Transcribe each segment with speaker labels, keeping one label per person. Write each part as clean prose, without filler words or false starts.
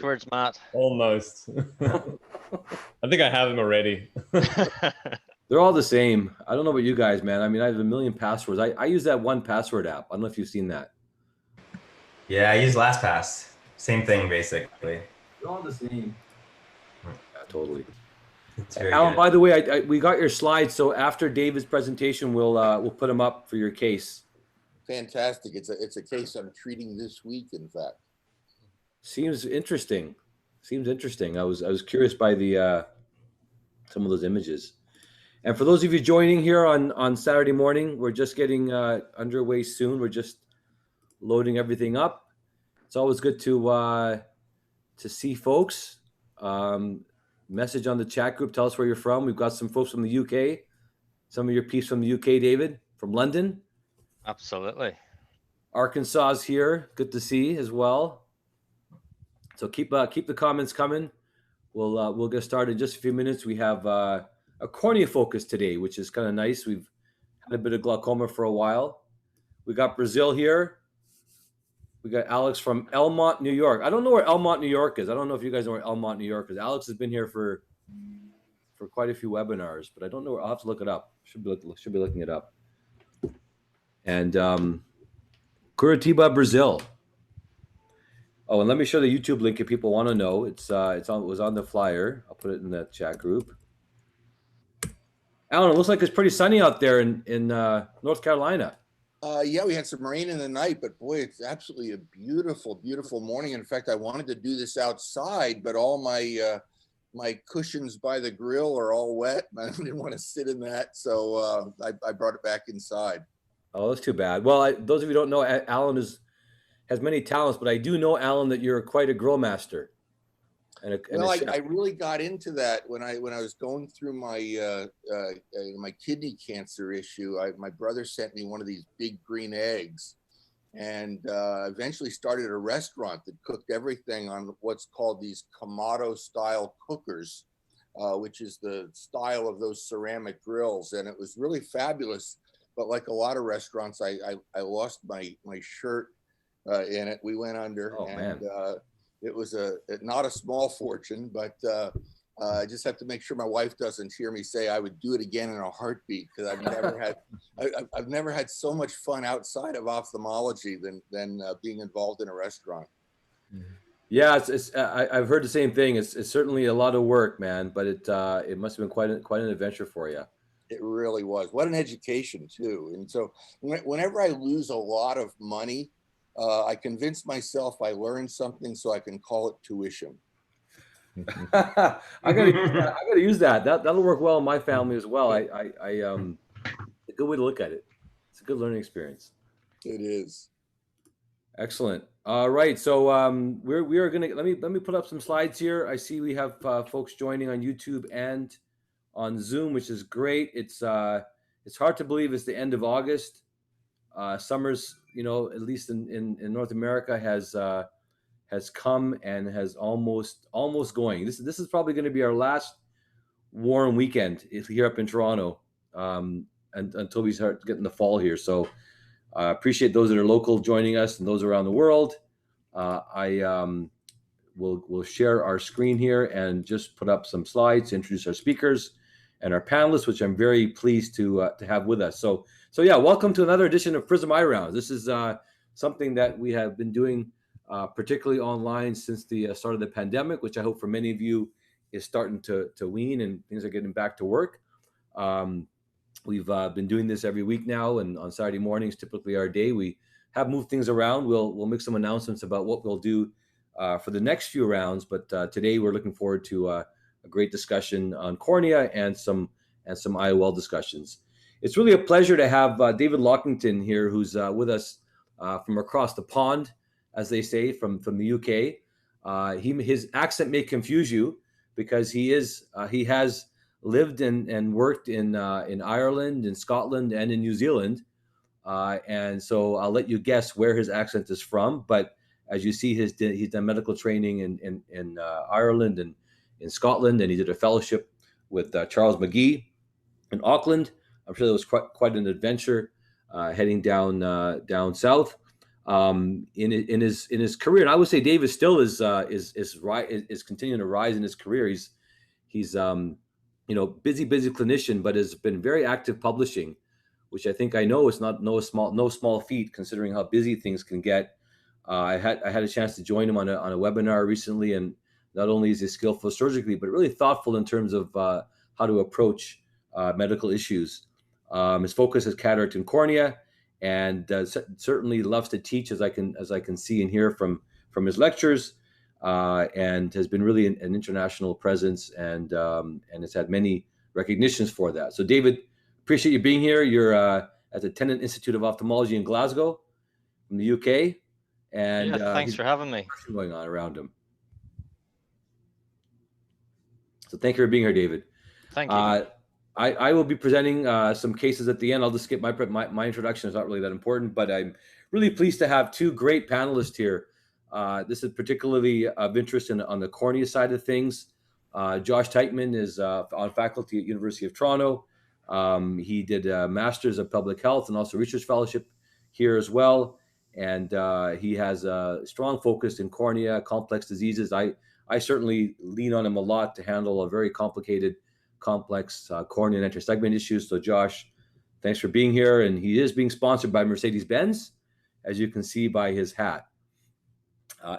Speaker 1: passwords, Matt?
Speaker 2: Almost. I think I have them already.
Speaker 3: They're all the same. I don't know about you guys, man. I mean, I have a million passwords. I use that one password app. I don't know if you've seen that.
Speaker 4: Yeah, I use LastPass. Same thing, basically.
Speaker 3: They're all the same. Yeah, totally.
Speaker 4: It's very
Speaker 3: Alan,
Speaker 4: good.
Speaker 3: by the way, we got your slides. So after David's presentation, we'll put them up for your case.
Speaker 5: Fantastic. It's a case I'm treating this week, in fact.
Speaker 3: Seems interesting. Seems interesting. I was curious by the some of those images. And for those of you joining here on Saturday morning, we're just getting underway soon. We're just loading everything up. It's always good to see folks. Message on the chat group. Tell us where you're from. We've got some folks from the UK. Some of your peeps from the UK, David, from London.
Speaker 1: Absolutely.
Speaker 3: Arkansas's here. Good to see as well. So keep the comments coming. We'll get started in just a few minutes. We have a cornea focus today, which is kind of nice. We've had a bit of glaucoma for a while. We got Brazil here. We got Alex from Elmont, New York. I don't know where Elmont, New York is. I don't know if you guys know where Elmont, New York is. Alex has been here for quite a few webinars, but I don't know. I'll have to look it up. Should be looking it up. And Curitiba, Brazil. Oh, and let me show the YouTube link if people want to know. It was on the flyer. I'll put it in the chat group. Alan, it looks like it's pretty sunny out there in North Carolina.
Speaker 5: Yeah, we had some rain in the night, but boy, it's absolutely a beautiful, beautiful morning. In fact, I wanted to do this outside, but all my cushions by the grill are all wet. I didn't want to sit in that, so I brought it back inside.
Speaker 3: Oh, that's too bad. Well, those of you who don't know, Alan has many talents, but I do know, Alan, that you're quite a grill master.
Speaker 5: I really got into that when I was going through my my kidney cancer issue. My brother sent me one of these big green eggs, and eventually started a restaurant that cooked everything on what's called these Kamado style cookers, which is the style of those ceramic grills, and it was really fabulous. But like a lot of restaurants, I lost my shirt in it. We went under, and it was not a small fortune, but I just have to make sure my wife doesn't hear me say I would do it again in a heartbeat, because I've never had so much fun outside of ophthalmology than being involved in a restaurant.
Speaker 3: Yeah, I've heard the same thing. It's certainly a lot of work, man, but it must have been quite an adventure for you.
Speaker 5: It really was. What an education too. And so whenever I lose a lot of money, I convince myself I learned something so I can call it tuition.
Speaker 3: I gotta use that. That'll work well in my family as well. A good way to look at it. It's a good learning experience.
Speaker 5: It is.
Speaker 3: Excellent. All right. So we are gonna let me put up some slides here. I see we have folks joining on YouTube and on Zoom, which is great. It's hard to believe it's the end of August. Summer's, at least in North America, has come and has almost going. This is probably going to be our last warm weekend here up in Toronto, and until we start getting the fall here. So I appreciate those that are local joining us and those around the world. We'll share our screen here and just put up some slides to introduce our speakers and our panelists, which I'm very pleased to have with us. So yeah, welcome to another edition of Prism Eye Rounds. This is something that we have been doing particularly online since the start of the pandemic, which I hope for many of you is starting to wean and things are getting back to work. We've been doing this every week now, and on Saturday mornings, typically our day. We have moved things around. We'll make some announcements about what we'll do for the next few rounds, but today we're looking forward to a great discussion on cornea and some IOL discussions. It's really a pleasure to have David Lockington here, who's with us from across the pond, as they say, from the UK. His accent may confuse you because he has lived and worked in Ireland, in Scotland, and in New Zealand, and so I'll let you guess where his accent is from. But as you see, he's done medical training in Ireland and in Scotland, and he did a fellowship with Charles McGee in Auckland. I'm sure that was quite an adventure heading down south. in his career. And I would say Dave is still is continuing to rise in his career. He's busy clinician, but has been very active publishing, which I think I know is no small feat considering how busy things can get. I had a chance to join him on a webinar recently, and not only is he skillful surgically, but really thoughtful in terms of how to approach medical issues. His focus is cataract and cornea, and certainly loves to teach, as I can see and hear from his lectures, and has been really an international presence, and has had many recognitions for that. So David, appreciate you being here. You're at the Tennant Institute of Ophthalmology in Glasgow, from the UK, and
Speaker 1: thanks for having me.
Speaker 3: Going on around him. So thank you for being here, David.
Speaker 1: Thank you.
Speaker 3: I will be presenting some cases at the end. I'll just skip my introduction. It's not really that important, but I'm really pleased to have two great panelists here. This is particularly of interest on the cornea side of things. Josh Teichman is on faculty at University of Toronto. He did a Master's of Public Health and also Research Fellowship here as well. And he has a strong focus in cornea, complex diseases. I certainly lean on him a lot to handle a very complicated, complex cornea and intersegment issues. So Josh, thanks for being here. And he is being sponsored by Mercedes-Benz, as you can see by his hat.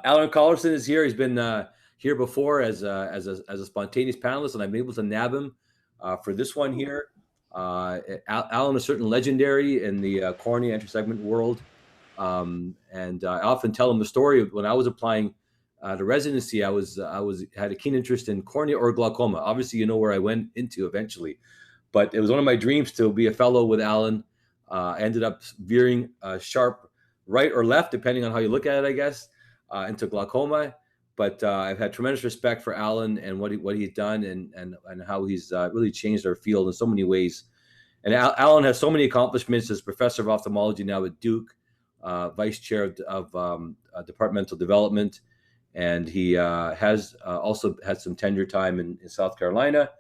Speaker 3: Alan Collerson is here. He's been here before as a spontaneous panelist, and I'm able to nab him for this one here. Alan is certainly legendary in the cornea intersegment world. And I often tell him the story of when I was applying to residency. I had a keen interest in cornea or glaucoma. Obviously, you know where I went into eventually, but it was one of my dreams to be a fellow with Alan. I ended up veering sharp right or left, depending on how you look at it, I guess, into glaucoma. But I've had tremendous respect for Alan and what he's done and how he's really changed our field in so many ways. And Alan has so many accomplishments as professor of ophthalmology now at Duke, vice chair of departmental development, and he has also had some tenure time in South Carolina,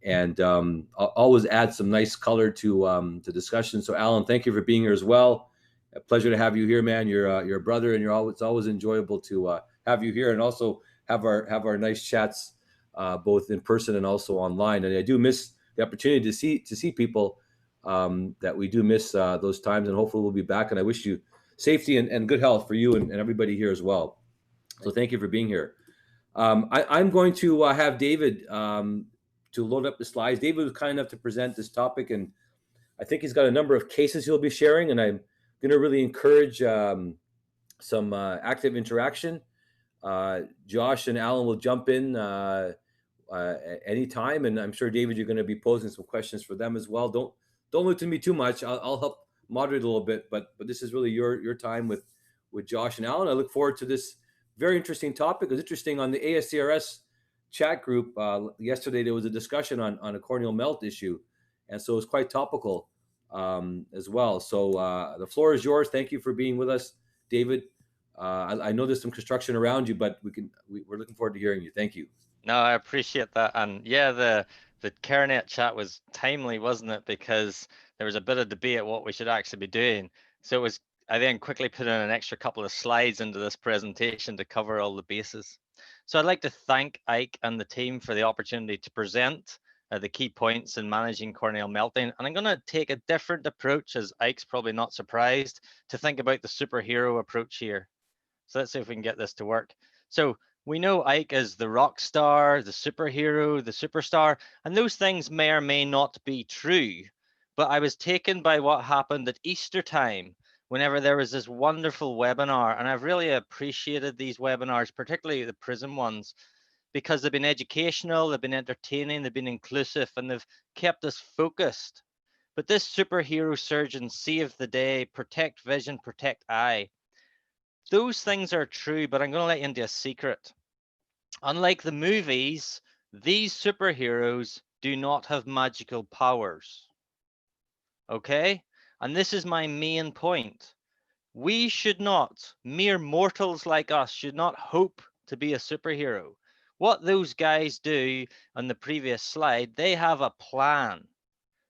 Speaker 3: and always adds some nice color to discussion. So Alan, thank you for being here as well. A pleasure to have you here, man. You're a brother, and it's always enjoyable to have you here, and also have our nice chats both in person and also online. And I do miss the opportunity to see people that we do miss those times, and hopefully we'll be back. And I wish you safety and good health for you and everybody here as well. So thank you for being here. I'm going to have David to load up the slides. David was kind enough to present this topic, and I think he's got a number of cases he'll be sharing, and I'm going to really encourage some active interaction. Josh and Alan will jump in anytime, and I'm sure, David, you're going to be posing some questions for them as well. Don't look to me too much. I'll help moderate a little bit, but this is really your time with Josh and Alan. I look forward to this very interesting topic. It was interesting on the ASCRS chat group yesterday. There was a discussion on a corneal melt issue, and so it's quite topical as well. So the floor is yours. Thank you for being with us, David. I know there's some construction around you, but we're looking forward to hearing you. Thank you.
Speaker 1: No, I appreciate that. And yeah, the CareNet chat was timely, wasn't it? Because there was a bit of debate what we should actually be doing. So I then quickly put in an extra couple of slides into this presentation to cover all the bases. So I'd like to thank Ike and the team for the opportunity to present the key points in managing corneal melting. And I'm going to take a different approach, as Ike's probably not surprised, to think about the superhero approach here. So let's see if we can get this to work. So we know Ike as the rock star, the superhero, the superstar, and those things may or may not be true. But I was taken by what happened at Easter time, whenever there was this wonderful webinar. And I've really appreciated these webinars, particularly the Prism ones, because they've been educational, they've been entertaining, they've been inclusive, and they've kept us focused. But this superhero surgeon saved the day, protect vision, protect eye. Those things are true, but I'm going to let you into a secret. Unlike the movies, these superheroes do not have magical powers. Okay? And this is my main point. We should not, mere mortals like us, should not hope to be a superhero. What those guys do on the previous slide, they have a plan.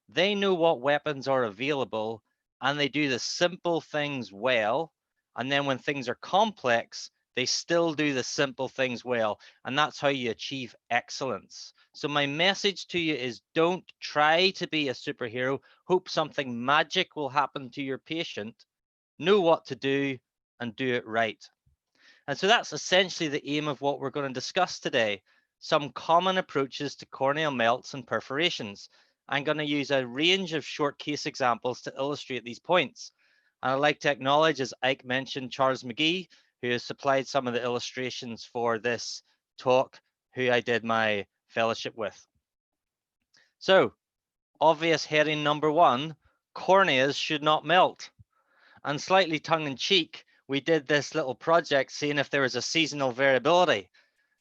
Speaker 1: They know what weapons are available, and they do the simple things well. And then when things are complex, they still do the simple things well. And that's how you achieve excellence. So my message to you is don't try to be a superhero, hope something magic will happen to your patient. Know what to do and do it right. And so that's essentially the aim of what we're going to discuss today. Some common approaches to corneal melts and perforations. I'm going to use a range of short case examples to illustrate these points. And I'd like to acknowledge, as Ike mentioned, Charles McGee, who has supplied some of the illustrations for this talk, who I did my fellowship with. So, obvious heading number one, corneas should not melt. And slightly tongue-in-cheek, we did this little project seeing if there was a seasonal variability.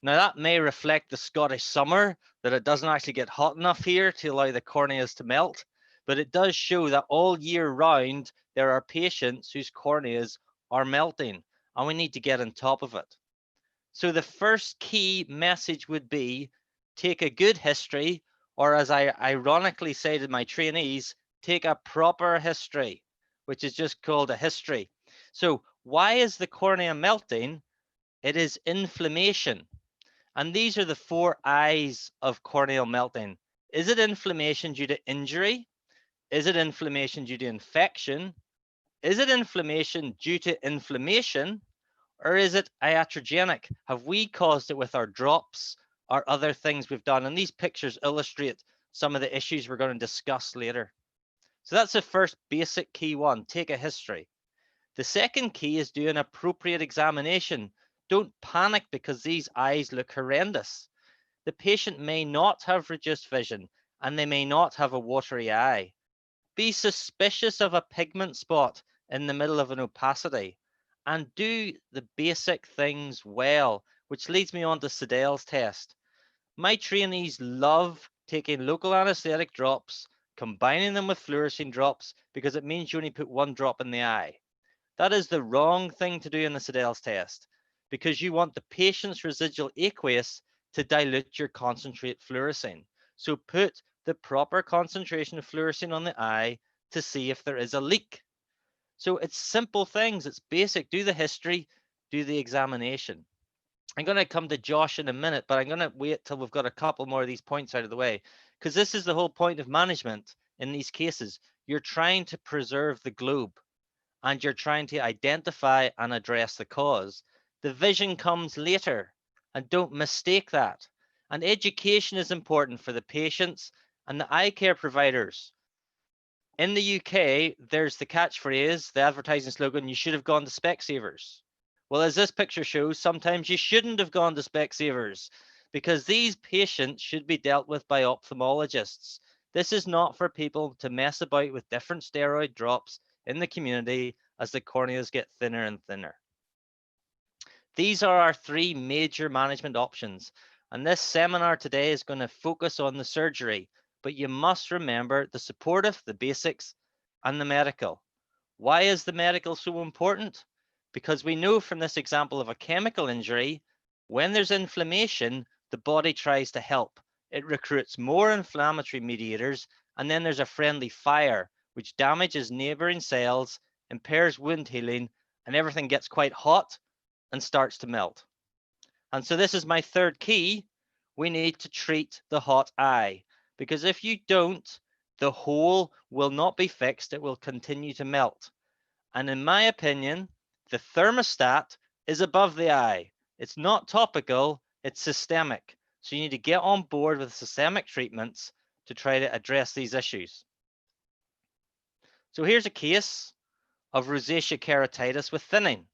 Speaker 1: Now that may reflect the Scottish summer, that it doesn't actually get hot enough here to allow the corneas to melt, but it does show that all year round, there are patients whose corneas are melting, and we need to get on top of it. So the first key message would be, take a good history, or as I ironically say to my trainees, take a proper history, which is just called a history. So why is the cornea melting? It is inflammation. And these are the 4 I's of corneal melting. Is it inflammation due to injury? Is it inflammation due to infection? Is it inflammation due to inflammation? Or is it iatrogenic? Have we caused it with our drops or other things we've done? And these pictures illustrate some of the issues we're going to discuss later. So that's the first basic key one, take a history. The second key is do an appropriate examination. Don't panic because these eyes look horrendous. The patient may not have reduced vision and they may not have a watery eye. Be suspicious of a pigment spot in the middle of an opacity and do the basic things well, which leads me on to Sedale's test. My trainees love taking local anesthetic drops, combining them with fluorescein drops because it means you only put 1 drop in the eye. That is the wrong thing to do in the Sedale's test because you want the patient's residual aqueous to dilute your concentrate fluorescein. So put the proper concentration of fluorescein on the eye to see if there is a leak. So it's simple things, it's basic. Do the history, do the examination. I'm going to come to Josh in a minute, but I'm going to wait till we've got a couple more of these points out of the way because this is the whole point of management in these cases. You're trying to preserve the globe and you're trying to identify and address the cause. The vision comes later, and don't mistake that. And education is important for the patients and the eye care providers. In the UK, there's the catchphrase, the advertising slogan, you should have gone to Specsavers. Well, as this picture shows, sometimes you shouldn't have gone to Specsavers because these patients should be dealt with by ophthalmologists. This is not for people to mess about with different steroid drops in the community as the corneas get thinner and thinner. These are our 3 major management options. And this seminar today is going to focus on the surgery, but you must remember the supportive, the basics, and the medical. Why is the medical so important? Because we know from this example of a chemical injury, when there's inflammation, the body tries to help. It recruits more inflammatory mediators, and then there's a friendly fire, which damages neighboring cells, impairs wound healing, and everything gets quite hot and starts to melt. And so this is my 3rd key. We need to treat the hot eye, because if you don't, the hole will not be fixed. It will continue to melt. And in my opinion, the thermostat is above the eye. It's not topical, it's systemic. So you need to get on board with systemic treatments to try to address these issues. So here's a case of rosacea keratitis with thinning.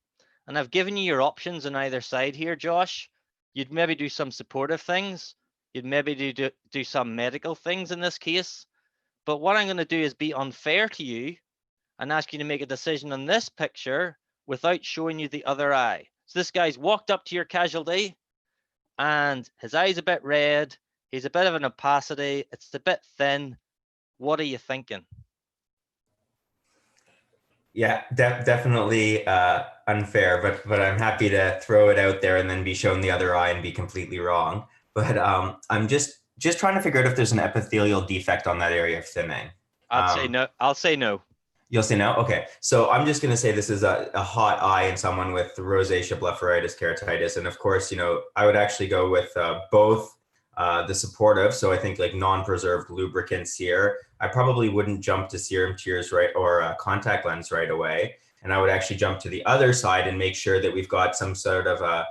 Speaker 1: And I've given you your options on either side here, Josh. You'd maybe do some supportive things. You'd maybe do some medical things in this case. But what I'm going to do is be unfair to you and ask you to make a decision on this picture without showing you the other eye. So this guy's walked up to your casualty and his eye's a bit red. He's a bit of an opacity. It's a bit thin. What are you thinking?
Speaker 4: Yeah, definitely unfair, but I'm happy to throw it out there and then be shown the other eye and be completely wrong. But I'm just trying to figure out if there's an epithelial defect on that area of thinning.
Speaker 1: I'd say no. I'll say no.
Speaker 4: You'll see now? Okay. So I'm just going to say this is a hot eye in someone with rosacea, blepharitis, keratitis. And of course, you know, I would actually go with both the supportive. So I think like non-preserved lubricants here. I probably wouldn't jump to serum tears or contact lens right away. And I would actually jump to the other side and make sure that we've got some sort of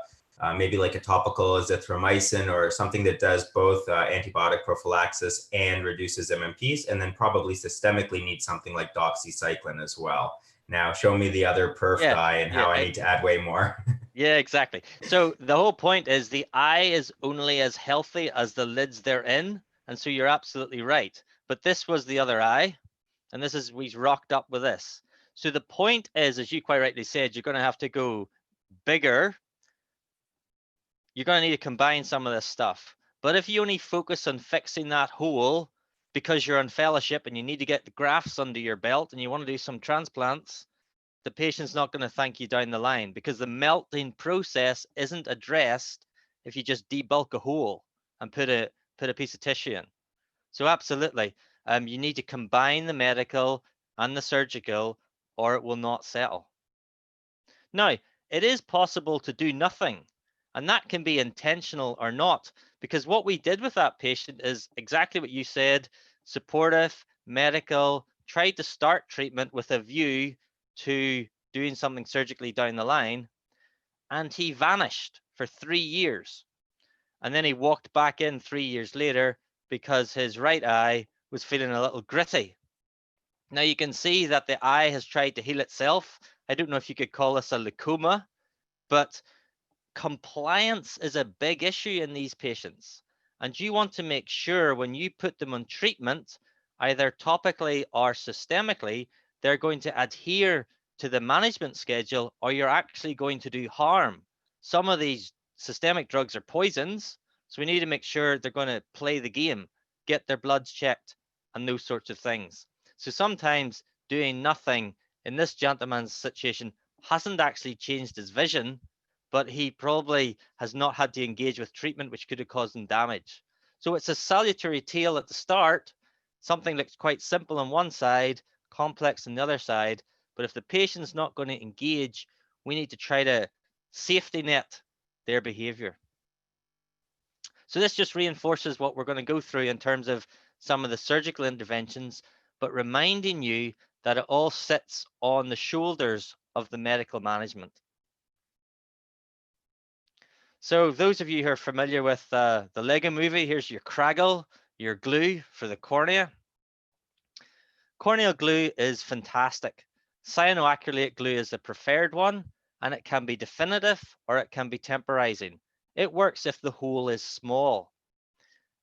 Speaker 4: maybe like a topical azithromycin or something that does both antibiotic prophylaxis and reduces MMPs, and then probably systemically need something like doxycycline as well. Now show me the other perf eye and how I need to add way more.
Speaker 1: Yeah, exactly. So the whole point is the eye is only as healthy as the lids they're in. And so you're absolutely right. But this was the other eye. And this is, we rocked up with this. So the point is, as you quite rightly said, you're going to have to go bigger. You're going to need to combine some of this stuff. But if you only focus on fixing that hole because you're on fellowship and you need to get the grafts under your belt and you want to do some transplants, the patient's not going to thank you down the line, because the melting process isn't addressed if you just debulk a hole and put a piece of tissue in. So absolutely, you need to combine the medical and the surgical, or it will not settle. Now, it is possible to do nothing, and that can be intentional or not, because what we did with that patient is exactly what you said: supportive, medical, tried to start treatment with a view to doing something surgically down the line, and he vanished for 3 years. And then he walked back in 3 years later because his right eye was feeling a little gritty. Now you can see that the eye has tried to heal itself. I don't know if you could call this a leucoma, but compliance is a big issue in these patients. And you want to make sure when you put them on treatment, either topically or systemically, they're going to adhere to the management schedule, or you're actually going to do harm. Some of these systemic drugs are poisons, so we need to make sure they're going to play the game, get their bloods checked, and those sorts of things. So sometimes doing nothing in this gentleman's situation hasn't actually changed his vision, but he probably has not had to engage with treatment, which could have caused him damage. So it's a salutary tale at the start. Something looks quite simple on one side, complex on the other side. But if the patient's not going to engage, we need to try to safety net their behavior. So this just reinforces what we're going to go through in terms of some of the surgical interventions, but reminding you that it all sits on the shoulders of the medical management. So those of you who are familiar with the Lego movie, here's your Craggle, your glue for the cornea. Corneal glue is fantastic. Cyanoacrylate glue is the preferred one, and it can be definitive or it can be temporizing. It works if the hole is small.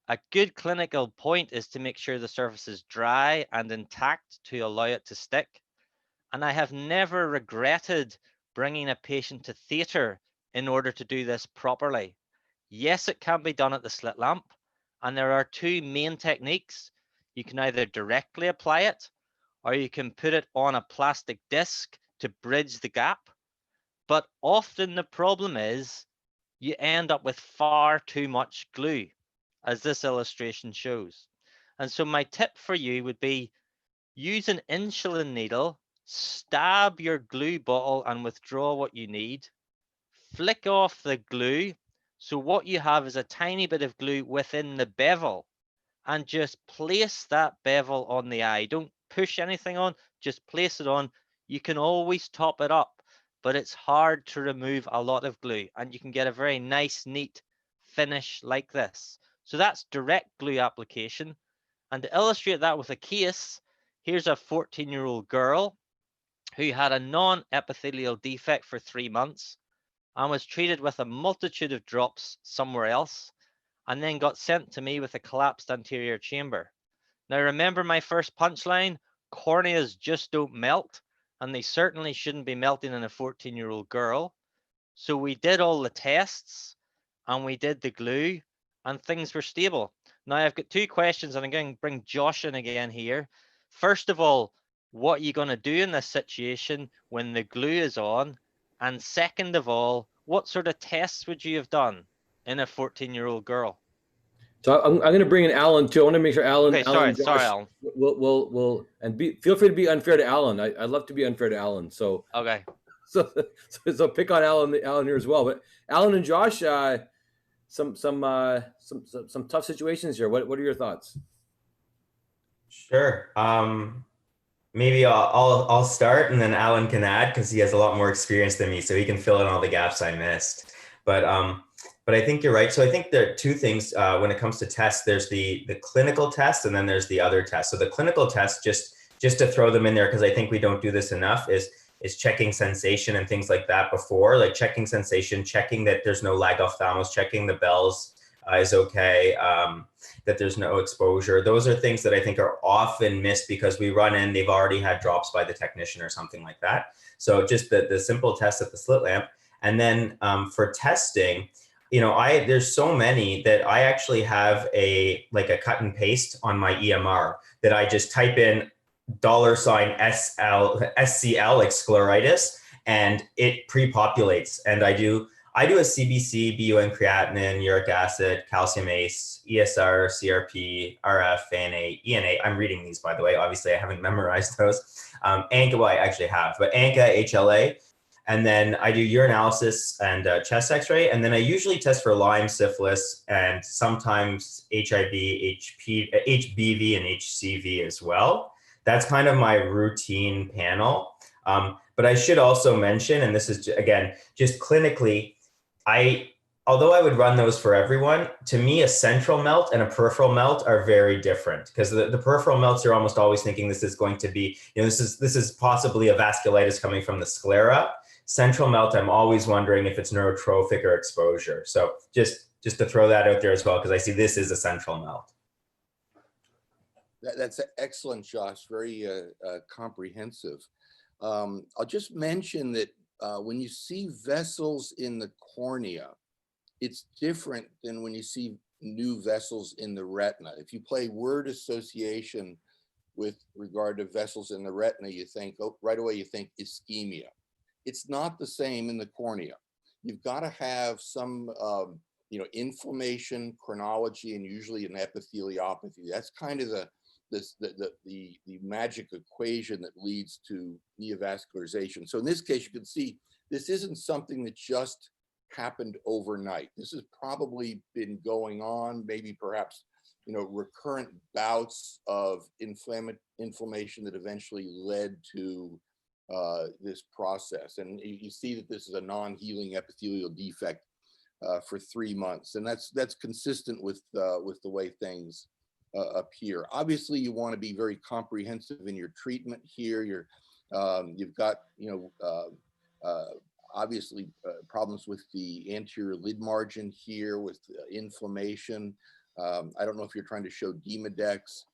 Speaker 1: A good clinical point is to make sure the surface is dry and intact to allow it to stick. And I have never regretted bringing a patient to theatre in order to do this properly. Yes, it can be done at the slit lamp, and there are two main techniques. You can either directly apply it, or you can put it on a plastic disc to bridge the gap. But often the problem is you end up with far too much glue, as this illustration shows. And so my tip for you would be, use an insulin needle, stab your glue bottle and withdraw what you need, flick off the glue. So what you have is a tiny bit of glue within the bevel, and just place that bevel on the eye. Don't push anything on, just place it on. You can always top it up, but it's hard to remove a lot of glue, and you can get a very nice, neat finish like this. So that's direct glue application. And to illustrate that with a case, here's a 14-year-old girl who had a non-epithelial defect for 3 months and was treated with a multitude of drops somewhere else, and then got sent to me with a collapsed anterior chamber. Now, remember my first punchline: corneas just don't melt, and they certainly shouldn't be melting in a 14-year-old girl. So we did all the tests and we did the glue, and things were stable. Now I've got two questions, and I'm going to bring Josh in again here. First of all, what are you going to do in this situation when the glue is on? And second of all, what sort of tests would you have done in a 14-year-old girl?
Speaker 3: So I'm going to bring in Alan too. I want to make sure Alan,
Speaker 1: Okay,
Speaker 3: Alan,
Speaker 1: sorry,
Speaker 3: Josh,
Speaker 1: Alan.
Speaker 3: will and feel free to be unfair to Alan. I'd love to be unfair to Alan. So
Speaker 1: Okay.
Speaker 3: so pick on Alan here as well. But Alan and Josh, some tough situations here. What are your thoughts?
Speaker 4: Sure. Maybe I'll start, and then Alan can add because he has a lot more experience than me, so he can fill in all the gaps I missed. But I think you're right. So I think there are two things when it comes to tests. There's the clinical test, and then there's the other test. So the clinical test, just to throw them in there because I think we don't do this enough, is checking sensation and things like that before, like checking sensation, checking that there's no lag ophthalmos, checking the bells is okay, that there's no exposure. Those are things that I think are often missed because we run in, they've already had drops by the technician or something like that. So just the simple test at the slit lamp. And then for testing, there's so many that I actually have a cut and paste on my EMR that I just type in $SCL, like scleritis, and it pre-populates. And I do a CBC, BUN creatinine, uric acid, calcium ACE, ESR, CRP, RF, ANA, ENA. I'm reading these, by the way. Obviously, I haven't memorized those. ANCA, well, I actually have, but ANCA, HLA. And then I do urinalysis and chest x-ray. And then I usually test for Lyme, syphilis, and sometimes HIV, HBV, and HCV as well. That's kind of my routine panel. But I should also mention, and this is, again, just clinically, although I would run those for everyone, to me, a central melt and a peripheral melt are very different because the peripheral melts, you're almost always thinking this is going to be, this is possibly a vasculitis coming from the sclera. Central melt, I'm always wondering if it's neurotrophic or exposure. So just to throw that out there as well, because I see this is a central melt.
Speaker 5: That's excellent, Josh. Very comprehensive. I'll just mention that when you see vessels in the cornea, it's different than when you see new vessels in the retina. If you play word association with regard to vessels in the retina, you think, right away you think ischemia. It's not the same in the cornea. You've got to have some inflammation, chronology, and usually an epitheliopathy. That's kind of the magic equation that leads to neovascularization. So in this case, you can see this isn't something that just happened overnight. This has probably been going on, maybe perhaps, recurrent bouts of inflammation that eventually led to this process. And you see that this is a non-healing epithelial defect for 3 months. And that's consistent with the way things appear. Obviously, you want to be very comprehensive in your treatment here. You've got, obviously problems with the anterior lid margin here with inflammation. I don't know if you're trying to show Demodex,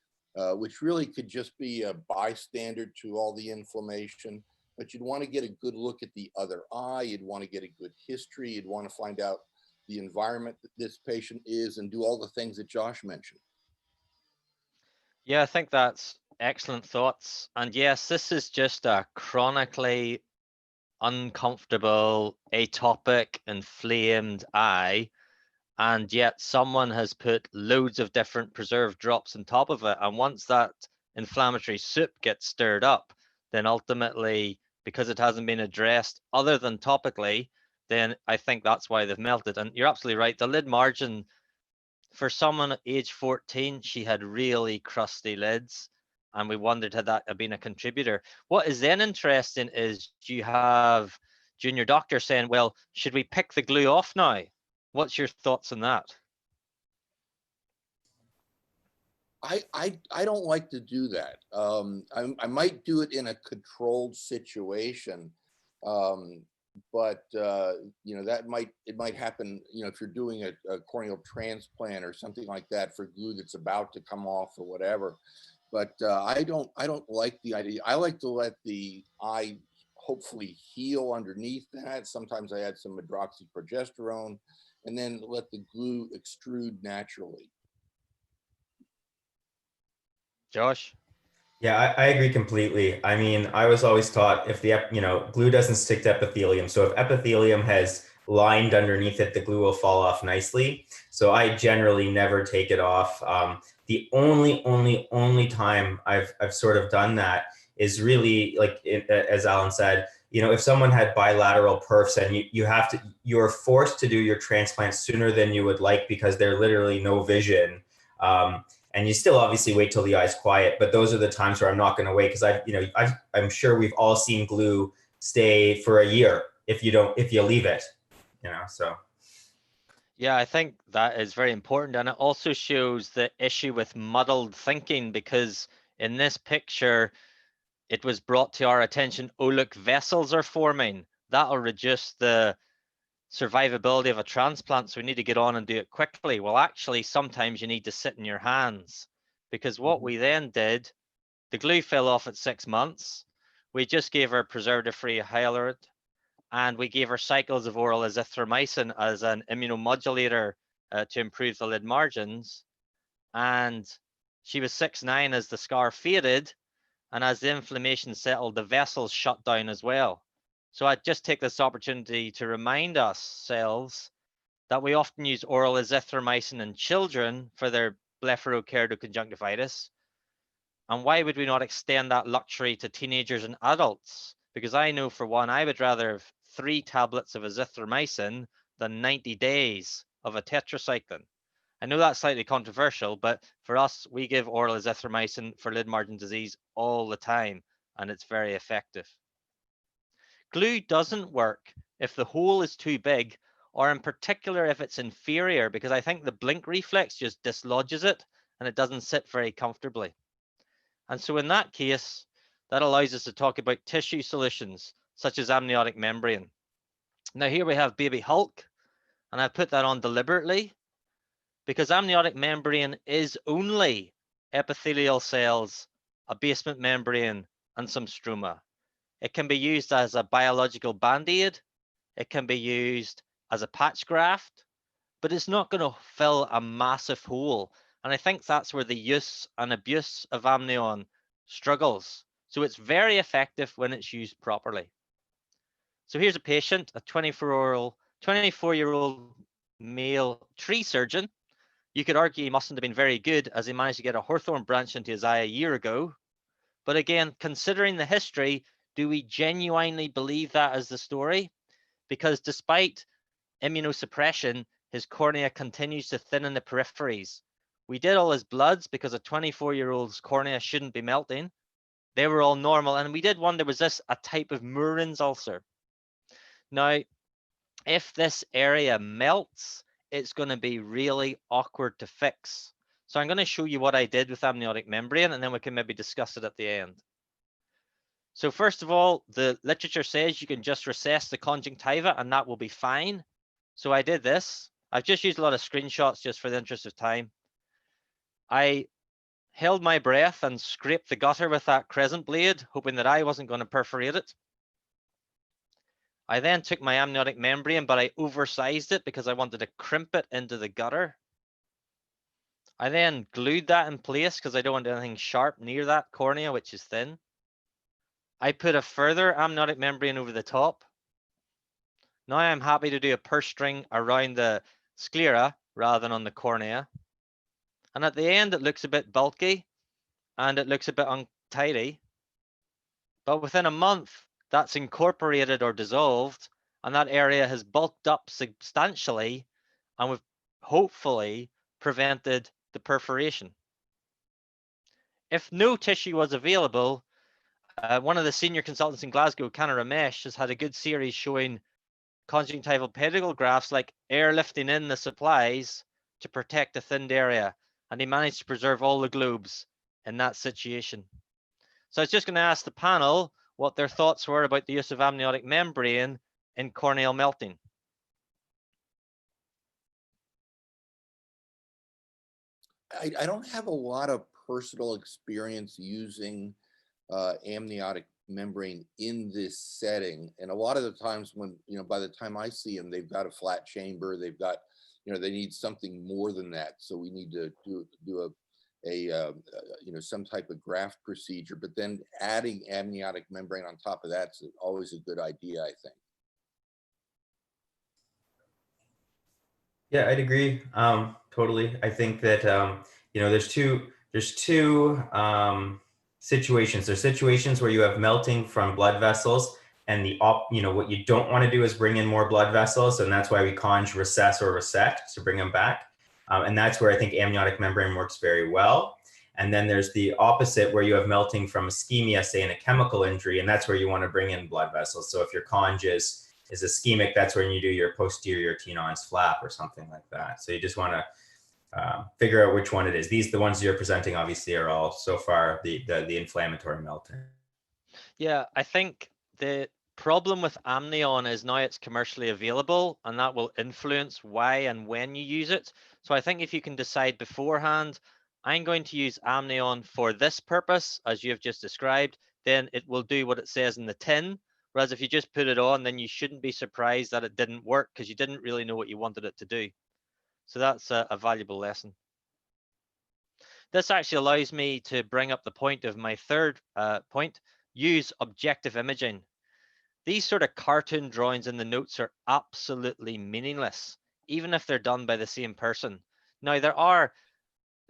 Speaker 5: which really could just be a bystander to all the inflammation, but you'd want to get a good look at the other eye. You'd want to get a good history. You'd want to find out the environment that this patient is and do all the things that Josh mentioned.
Speaker 1: Yeah, I think that's excellent thoughts. And yes, this is just a chronically uncomfortable, atopic, inflamed eye. And yet someone has put loads of different preserved drops on top of it. And once that inflammatory soup gets stirred up, then ultimately, because it hasn't been addressed other than topically, then I think that's why they've melted. And you're absolutely right. The lid margin, for someone at age 14, she had really crusty lids. And we wondered had that been a contributor. What is then interesting is you have junior doctor saying, well, should we pick the glue off now? What's your thoughts on that?
Speaker 5: I don't like to do that. I might do it in a controlled situation, but that might happen. If you're doing a corneal transplant or something like that for glue that's about to come off or whatever. But I don't like the idea. I like to let the eye hopefully heal underneath that. Sometimes I add some medroxyprogesterone, and then let the glue extrude naturally.
Speaker 1: Josh?
Speaker 4: Yeah, I agree completely. I mean, I was always taught if the glue doesn't stick to epithelium. So if epithelium has lined underneath it, the glue will fall off nicely. So I generally never take it off. The only time I've sort of done that is really like, as Alan said, you know, if someone had bilateral perfs and you're forced to do your transplant sooner than you would like because there's literally no vision. And you still obviously wait till the eye's quiet, but those are the times where I'm not going to wait, because I'm sure we've all seen glue stay for a year if you leave it, you know, so.
Speaker 1: Yeah, I think that is very important. And it also shows the issue with muddled thinking, because in this picture, it was brought to our attention, oh, look, vessels are forming. That'll reduce the survivability of a transplant, so we need to get on and do it quickly. Well, actually, sometimes you need to sit in your hands, because what we then did, the glue fell off at 6 months. We just gave her preservative-free hyaluronic, and we gave her cycles of oral azithromycin as an immunomodulator to improve the lid margins. And she was 6'9" as the scar faded, and as the inflammation settled, the vessels shut down as well. So I'd just take this opportunity to remind ourselves that we often use oral azithromycin in children for their blepharokeratoconjunctivitis. And why would we not extend that luxury to teenagers and adults? Because I know, for one, I would rather have 3 tablets of azithromycin than 90 days of a tetracycline. I know that's slightly controversial, but for us, we give oral azithromycin for lid margin disease all the time, and it's very effective. Glue doesn't work if the hole is too big, or in particular if it's inferior, because I think the blink reflex just dislodges it and it doesn't sit very comfortably. And so in that case, that allows us to talk about tissue solutions such as amniotic membrane. Now here we have Baby Hulk, and I put that on deliberately because amniotic membrane is only epithelial cells, a basement membrane, and some stroma. It can be used as a biological band-aid. It can be used as a patch graft, but it's not going to fill a massive hole. And I think that's where the use and abuse of amnion struggles. So it's very effective when it's used properly. So here's a patient, a 24-year-old male tree surgeon. You could argue he mustn't have been very good, as he managed to get a hawthorn branch into his eye a year ago. But again, considering the history, do we genuinely believe that as the story? Because despite immunosuppression, his cornea continues to thin in the peripheries. We did all his bloods because a 24-year-old's cornea shouldn't be melting. They were all normal. And we did wonder, was this a type of Murin's ulcer? Now, if this area melts, it's going to be really awkward to fix. So I'm going to show you what I did with amniotic membrane, and then we can maybe discuss it at the end. So first of all, the literature says you can just recess the conjunctiva and that will be fine. So I did this. I've just used a lot of screenshots just for the interest of time. I held my breath and scraped the gutter with that crescent blade, hoping that I wasn't going to perforate it. I then took my amniotic membrane, but I oversized it because I wanted to crimp it into the gutter. I then glued that in place because I don't want anything sharp near that cornea, which is thin. I put a further amniotic membrane over the top. Now I'm happy to do a purse string around the sclera rather than on the cornea. And at the end, it looks a bit bulky and it looks a bit untidy. But within a month, that's incorporated or dissolved, and that area has bulked up substantially, and we've hopefully prevented the perforation. If no tissue was available, one of the senior consultants in Glasgow, Canna Ramesh, has had a good series showing conjunctival pedicle grafts like airlifting in the supplies to protect the thinned area, and he managed to preserve all the globes in that situation. So I was just going to ask the panel what their thoughts were about the use of amniotic membrane in corneal melting.
Speaker 5: I don't have a lot of personal experience using amniotic membrane in this setting, and a lot of the times when, you know, by the time I see them, they've got a flat chamber, they've got, you know, they need something more than that, so we need to do you know, some type of graft procedure. But then adding amniotic membrane on top of that's always a good idea, I think.
Speaker 4: Yeah, I'd agree. Totally. I think that you know, there's two situations. There's situations where you have melting from blood vessels, and you know, what you don't want to do is bring in more blood vessels, and that's why we conj, recess, or resect to bring them back. And that's where I think amniotic membrane works very well. And then there's the opposite, where you have melting from ischemia, say in a chemical injury, and that's where you want to bring in blood vessels. So if your conj is ischemic, that's when you do your posterior Tenon's flap or something like that. So you just want to figure out which one it is. The ones you're presenting obviously are all so far the inflammatory melting.
Speaker 1: Yeah, I think the problem with Amnion is now it's commercially available, and that will influence why and when you use it. So I think if you can decide beforehand, I'm going to use Amnion for this purpose, as you have just described, then it will do what it says in the tin. Whereas if you just put it on, then you shouldn't be surprised that it didn't work because you didn't really know what you wanted it to do. So that's a valuable lesson. This actually allows me to bring up the point of my third point, use objective imaging. These sort of cartoon drawings in the notes are absolutely meaningless, even if they're done by the same person. Now, there are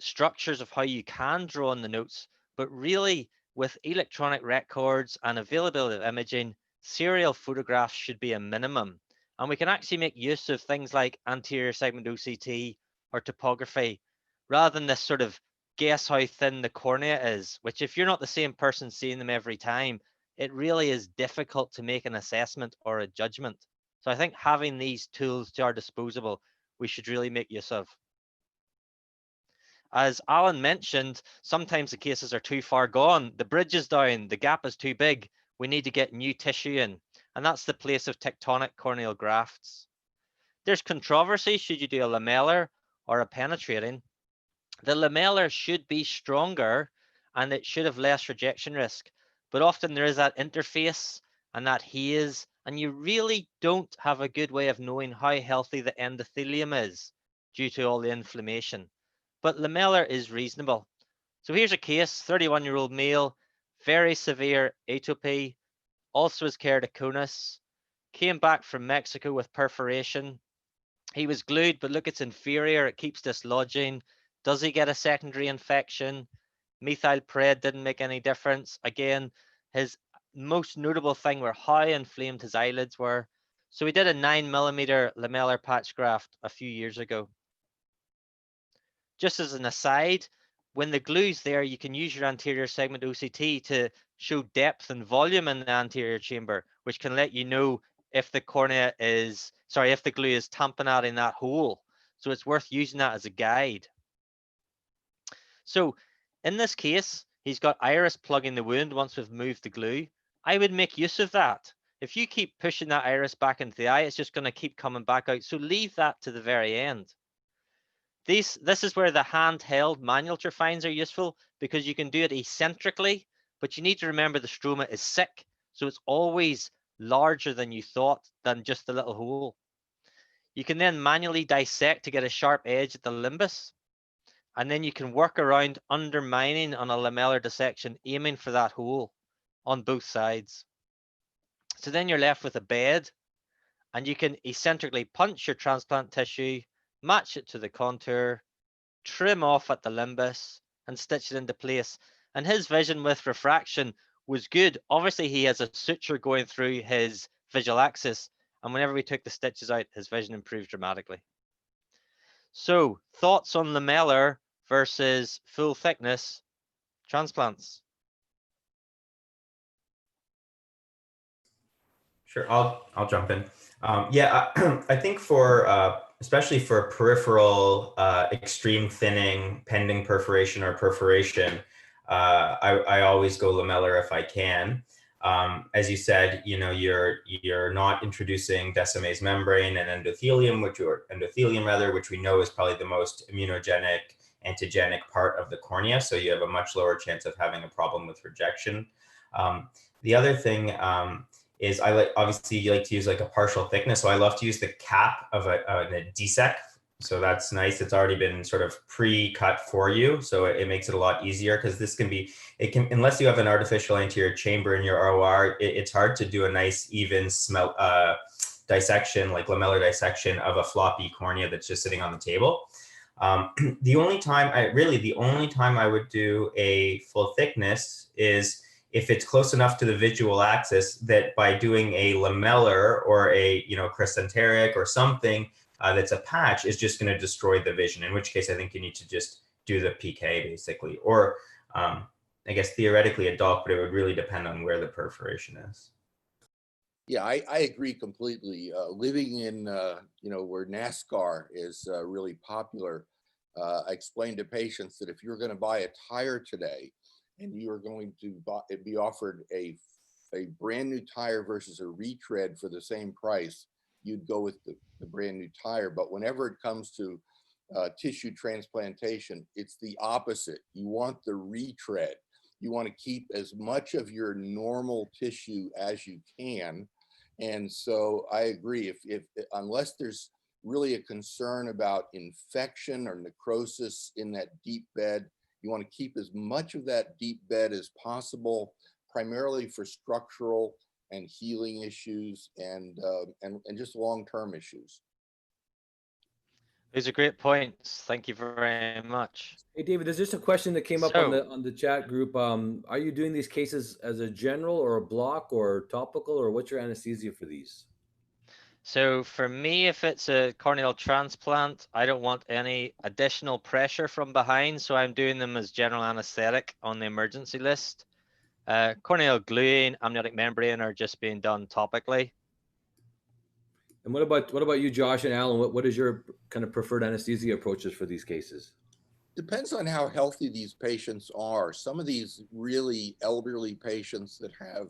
Speaker 1: structures of how you can draw in the notes, but really with electronic records and availability of imaging, serial photographs should be a minimum. And we can actually make use of things like anterior segment OCT or topography, rather than this sort of guess how thin the cornea is, which if you're not the same person seeing them every time, it really is difficult to make an assessment or a judgment. So I think having these tools to our disposal, we should really make use of. As Alan mentioned, sometimes the cases are too far gone. The bridge is down, the gap is too big. We need to get new tissue in, and that's the place of tectonic corneal grafts. There's controversy, should you do a lamellar or a penetrating? The lamellar should be stronger and it should have less rejection risk, but often there is that interface and that haze, and you really don't have a good way of knowing how healthy the endothelium is due to all the inflammation. But lamellar is reasonable. So here's a case, 31-year-old male, very severe atopy, also has keratoconus, came back from Mexico with perforation. He was glued, but look, it's inferior, it keeps dislodging. Does he get a secondary infection? Methylpred didn't make any difference. Again, his most notable thing were how inflamed his eyelids were. So we did a 9mm lamellar patch graft a few years ago. Just as an aside, when the glue's there, you can use your anterior segment OCT to show depth and volume in the anterior chamber, which can let you know if the cornea is, if the glue is tamponading that hole. So it's worth using that as a guide. So in this case, he's got iris plugging the wound once we've moved the glue. I would make use of that. If you keep pushing that iris back into the eye, it's just going to keep coming back out. So leave that to the very end. This is where the handheld manual trephines are useful, because you can do it eccentrically, but you need to remember the stroma is sick. So it's always larger than you thought, than just the little hole. You can then manually dissect to get a sharp edge at the limbus. And then you can work around undermining on a lamellar dissection, aiming for that hole on both sides. So then you're left with a bed, and you can eccentrically punch your transplant tissue, match it to the contour, trim off at the limbus, and stitch it into place. And his vision with refraction was good. Obviously, he has a suture going through his visual axis, and whenever we took the stitches out, his vision improved dramatically. So, thoughts on lamellar versus full thickness transplants?
Speaker 4: Sure, I'll jump in. Yeah, I think for especially for peripheral extreme thinning, pending perforation or perforation, I always go lamellar if I can. As you said, you know, you're not introducing Descemet's membrane and endothelium, which we know is probably the most immunogenic, antigenic part of the cornea. So you have a much lower chance of having a problem with rejection. The other thing is obviously you like to use like a partial thickness. So I love to use the cap of a DSEC. So that's nice. It's already been sort of pre-cut for you. So it makes it a lot easier, because this can be, unless you have an artificial anterior chamber in your OR, it's hard to do a nice even dissection, like lamellar dissection of a floppy cornea that's just sitting on the table. The only time I would do a full thickness is if it's close enough to the visual axis that by doing a lamellar or a crescenteric or something that's a patch is just going to destroy the vision, in which case I think you need to just do the PK basically, or I guess theoretically a dock, but it would really depend on where the perforation is.
Speaker 5: Yeah, I agree completely. Living in, where NASCAR is really popular, I explained to patients that if you're going to buy a tire today and you are going to be offered a brand new tire versus a retread for the same price, you'd go with the brand new tire. But whenever it comes to tissue transplantation, it's the opposite. You want the retread. You want to keep as much of your normal tissue as you can. And so I agree, if unless there's really a concern about infection or necrosis in that deep bed, you want to keep as much of that deep bed as possible, primarily for structural and healing issues and just long-term issues.
Speaker 1: These are great points. Thank you very much.
Speaker 3: Hey, David, there's just a question that came up on the chat group. Are you doing these cases as a general or a block or topical, or what's your anesthesia for these?
Speaker 1: So for me, if it's a corneal transplant, I don't want any additional pressure from behind, so I'm doing them as general anesthetic on the emergency list. Corneal gluing, amniotic membrane are just being done topically.
Speaker 3: And what about you, Josh and Alan? What is your kind of preferred anesthesia approaches for these cases?
Speaker 5: Depends on how healthy these patients are. Some of these really elderly patients that have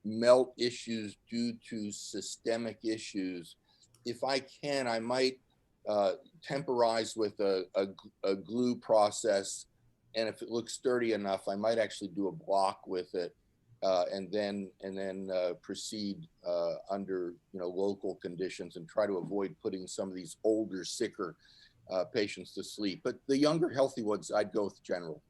Speaker 5: melt issues due to systemic issues, if I can, I might temporize with a glue process, and if it looks sturdy enough, I might actually do a block with it, and then proceed under local conditions and try to avoid putting some of these older, sicker patients to sleep. But the younger, healthy ones, I'd go with general.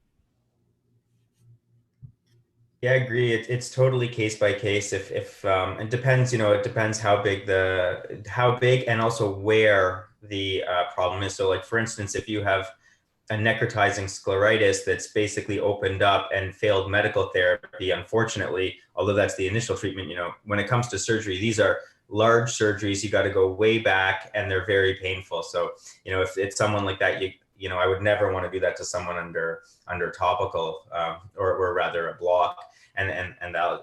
Speaker 4: Yeah, I agree. It's totally case by case. If it depends, it depends how big and also where the problem is. So, like for instance, if you have a necrotizing scleritis that's basically opened up and failed medical therapy, unfortunately, although that's the initial treatment, when it comes to surgery, these are large surgeries. You got to go way back, and they're very painful. So, if it's someone like that, I would never want to do that to someone under topical, or rather a block. And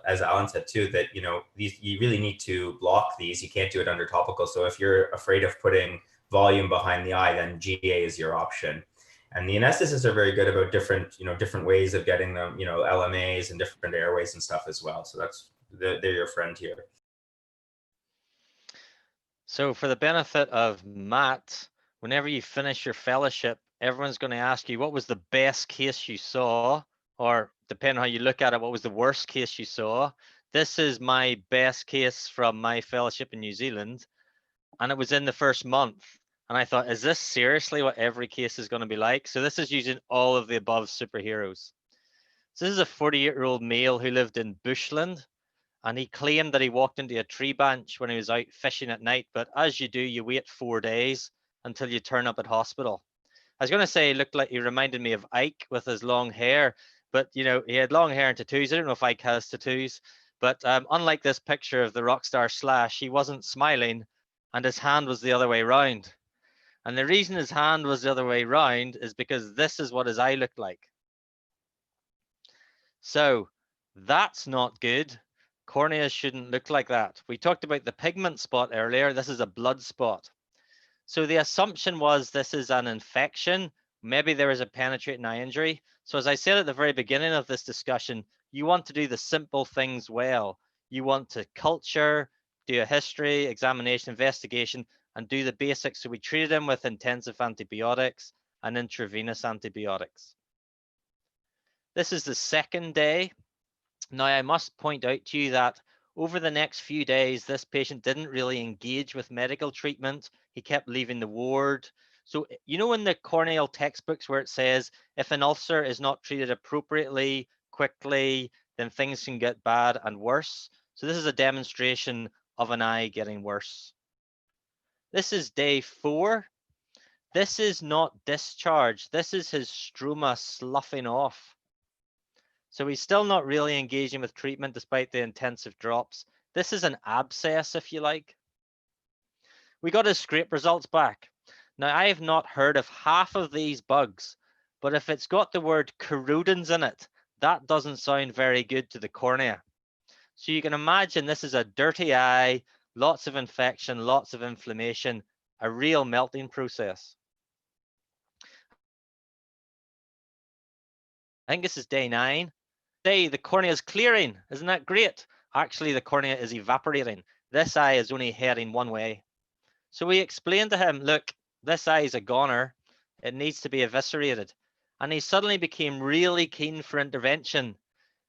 Speaker 4: as Alan said too, that you really need to block these. You can't do it under topical. So if you're afraid of putting volume behind the eye, then GA is your option. And the anesthetists are very good about different ways of getting them, LMAs and different airways and stuff as well. So they're your friend here.
Speaker 1: So for the benefit of Matt, whenever you finish your fellowship, everyone's going to ask you, what was the best case you saw? Or depending on how you look at it, what was the worst case you saw? This is my best case from my fellowship in New Zealand. And it was in the first month. And I thought, is this seriously what every case is going to be like? So this is using all of the above superheroes. So this is a 48-year-old male who lived in Bushland. And he claimed that he walked into a tree branch when he was out fishing at night. But as you do, you wait 4 days until you turn up at hospital. I was going to say he reminded me of Ike with his long hair. But, he had long hair and tattoos. I don't know if Ike has tattoos. But unlike this picture of the rock star Slash, he wasn't smiling and his hand was the other way around. And the reason his hand was the other way around is because this is what his eye looked like. So that's not good. Cornea shouldn't look like that. We talked about the pigment spot earlier. This is a blood spot. So the assumption was this is an infection. Maybe there is a penetrating eye injury. So as I said at the very beginning of this discussion, you want to do the simple things well. You want to culture, do a history, examination, investigation, and do the basics. So we treated him with intensive antibiotics and intravenous antibiotics. This is the second day. Now, I must point out to you that over the next few days, this patient didn't really engage with medical treatment. He kept leaving the ward. So, in the corneal textbooks where it says, if an ulcer is not treated appropriately, quickly, then things can get bad and worse. So this is a demonstration of an eye getting worse. This is day 4. This is not discharge. This is his stroma sloughing off. So he's still not really engaging with treatment despite the intensive drops. This is an abscess, if you like. We got his scrape results back. Now, I have not heard of half of these bugs, but if it's got the word corrodins in it, that doesn't sound very good to the cornea. So you can imagine this is a dirty eye, lots of infection, lots of inflammation, a real melting process. I think this is day 9. Say the cornea is clearing. Isn't that great? Actually, the cornea is evaporating. This eye is only heading one way. So we explained to him, look, this eye is a goner. It needs to be eviscerated. And he suddenly became really keen for intervention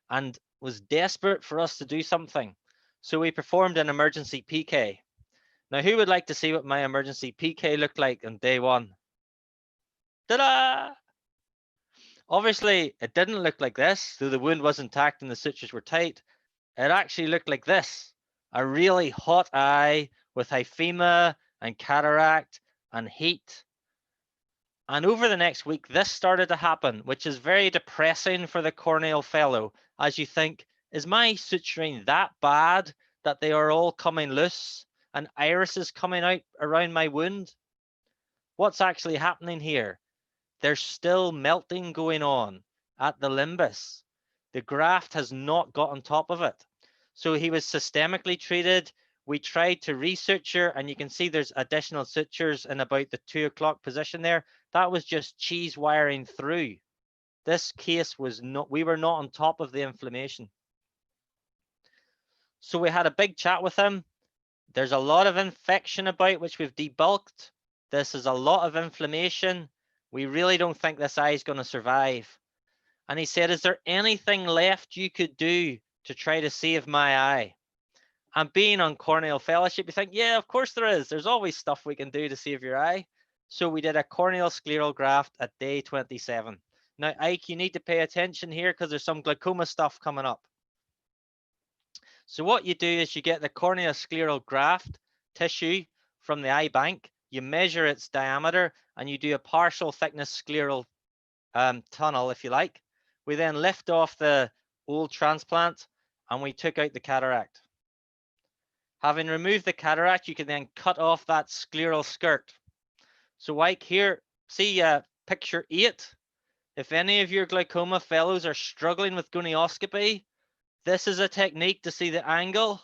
Speaker 1: and was desperate for us to do something. So we performed an emergency PK. Now, who would like to see what my emergency PK looked like on day 1? Ta-da! Obviously, it didn't look like this, though the wound was intact and the sutures were tight. It actually looked like this, a really hot eye with hyphema and cataract and heat. And over the next week, this started to happen, which is very depressing for the corneal fellow, as you think, is my suturing that bad that they are all coming loose and irises coming out around my wound? What's actually happening here? There's still melting going on at the limbus. The graft has not got on top of it. So he was systemically treated. We tried to resuture, and you can see there's additional sutures in about the 2 o'clock position there. That was just cheese wiring through. This case was not, we were not on top of the inflammation. So we had a big chat with him. There's a lot of infection about, which we've debulked. This is a lot of inflammation. We really don't think this eye is going to survive. And he said, is there anything left you could do to try to save my eye? And being on corneal fellowship, you think, yeah, of course there is. There's always stuff we can do to save your eye. So we did a corneal scleral graft at day 27. Now, Ike, you need to pay attention here because there's some glaucoma stuff coming up. So what you do is you get the corneal scleral graft tissue from the eye bank. You measure its diameter and you do a partial thickness scleral tunnel, if you like. We then lift off the old transplant and we took out the cataract. Having removed the cataract, you can then cut off that scleral skirt. So like here, see picture 8. If any of your glaucoma fellows are struggling with gonioscopy, this is a technique to see the angle.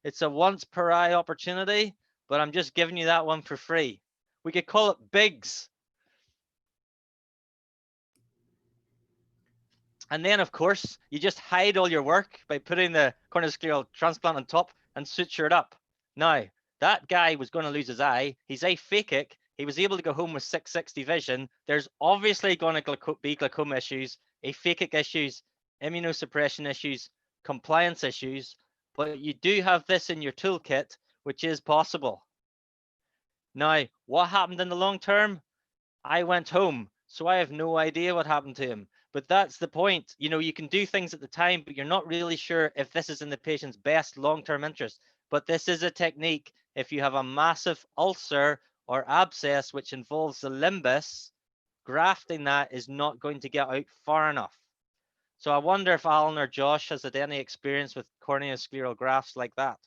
Speaker 1: It's a once per eye opportunity, but I'm just giving you that one for free. We could call it Biggs. And then, of course, you just hide all your work by putting the corneal scleral transplant on top and suture it up. Now, that guy was going to lose his eye. He's aphakic. He was able to go home with 660 vision. There's obviously going to be glaucoma issues, aphakic issues, immunosuppression issues, compliance issues, but you do have this in your toolkit, which is possible. Now, what happened in the long term? I went home, so I have no idea what happened to him. But that's the point. You know, you can do things at the time, but you're not really sure if this is in the patient's best long-term interest. But this is a technique. If you have a massive ulcer or abscess, which involves the limbus, grafting that is not going to get out far enough. So I wonder if Alan or Josh has had any experience with corneal scleral grafts like that.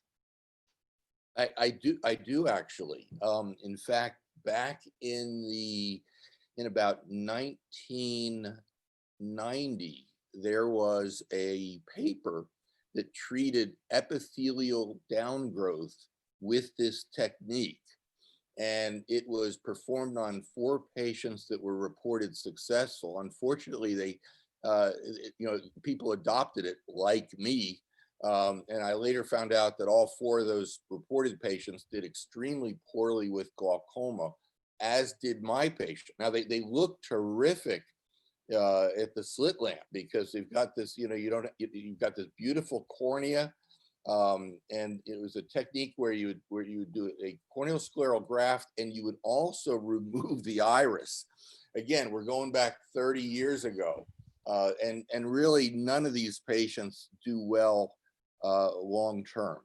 Speaker 5: I do actually. In fact, back in about 1990, there was a paper that treated epithelial downgrowth with this technique. And it was performed on 4 patients that were reported successful. Unfortunately, they, people adopted it like me. And I later found out that all 4 of those reported patients did extremely poorly with glaucoma, as did my patient. Now they look terrific at the slit lamp because they've got this, you've got this beautiful cornea. And it was a technique where you would do a corneal scleral graft and you would also remove the iris. Again, we're going back 30 years ago. And really none of these patients do well long term.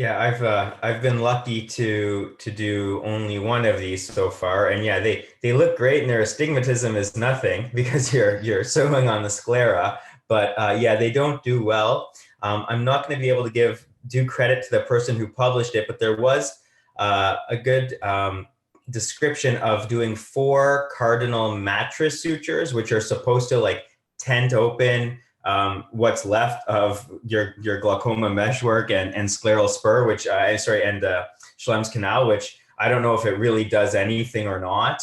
Speaker 4: Yeah, I've been lucky to do only one of these so far, and yeah, they look great, and their astigmatism is nothing because you're sewing on the sclera. But yeah, they don't do well. I'm not going to be able to give due credit to the person who published it, but there was a good description of doing 4 cardinal mattress sutures, which are supposed to like tent open what's left of your glaucoma meshwork and scleral spur, which and Schlem's canal, which I don't know if it really does anything or not.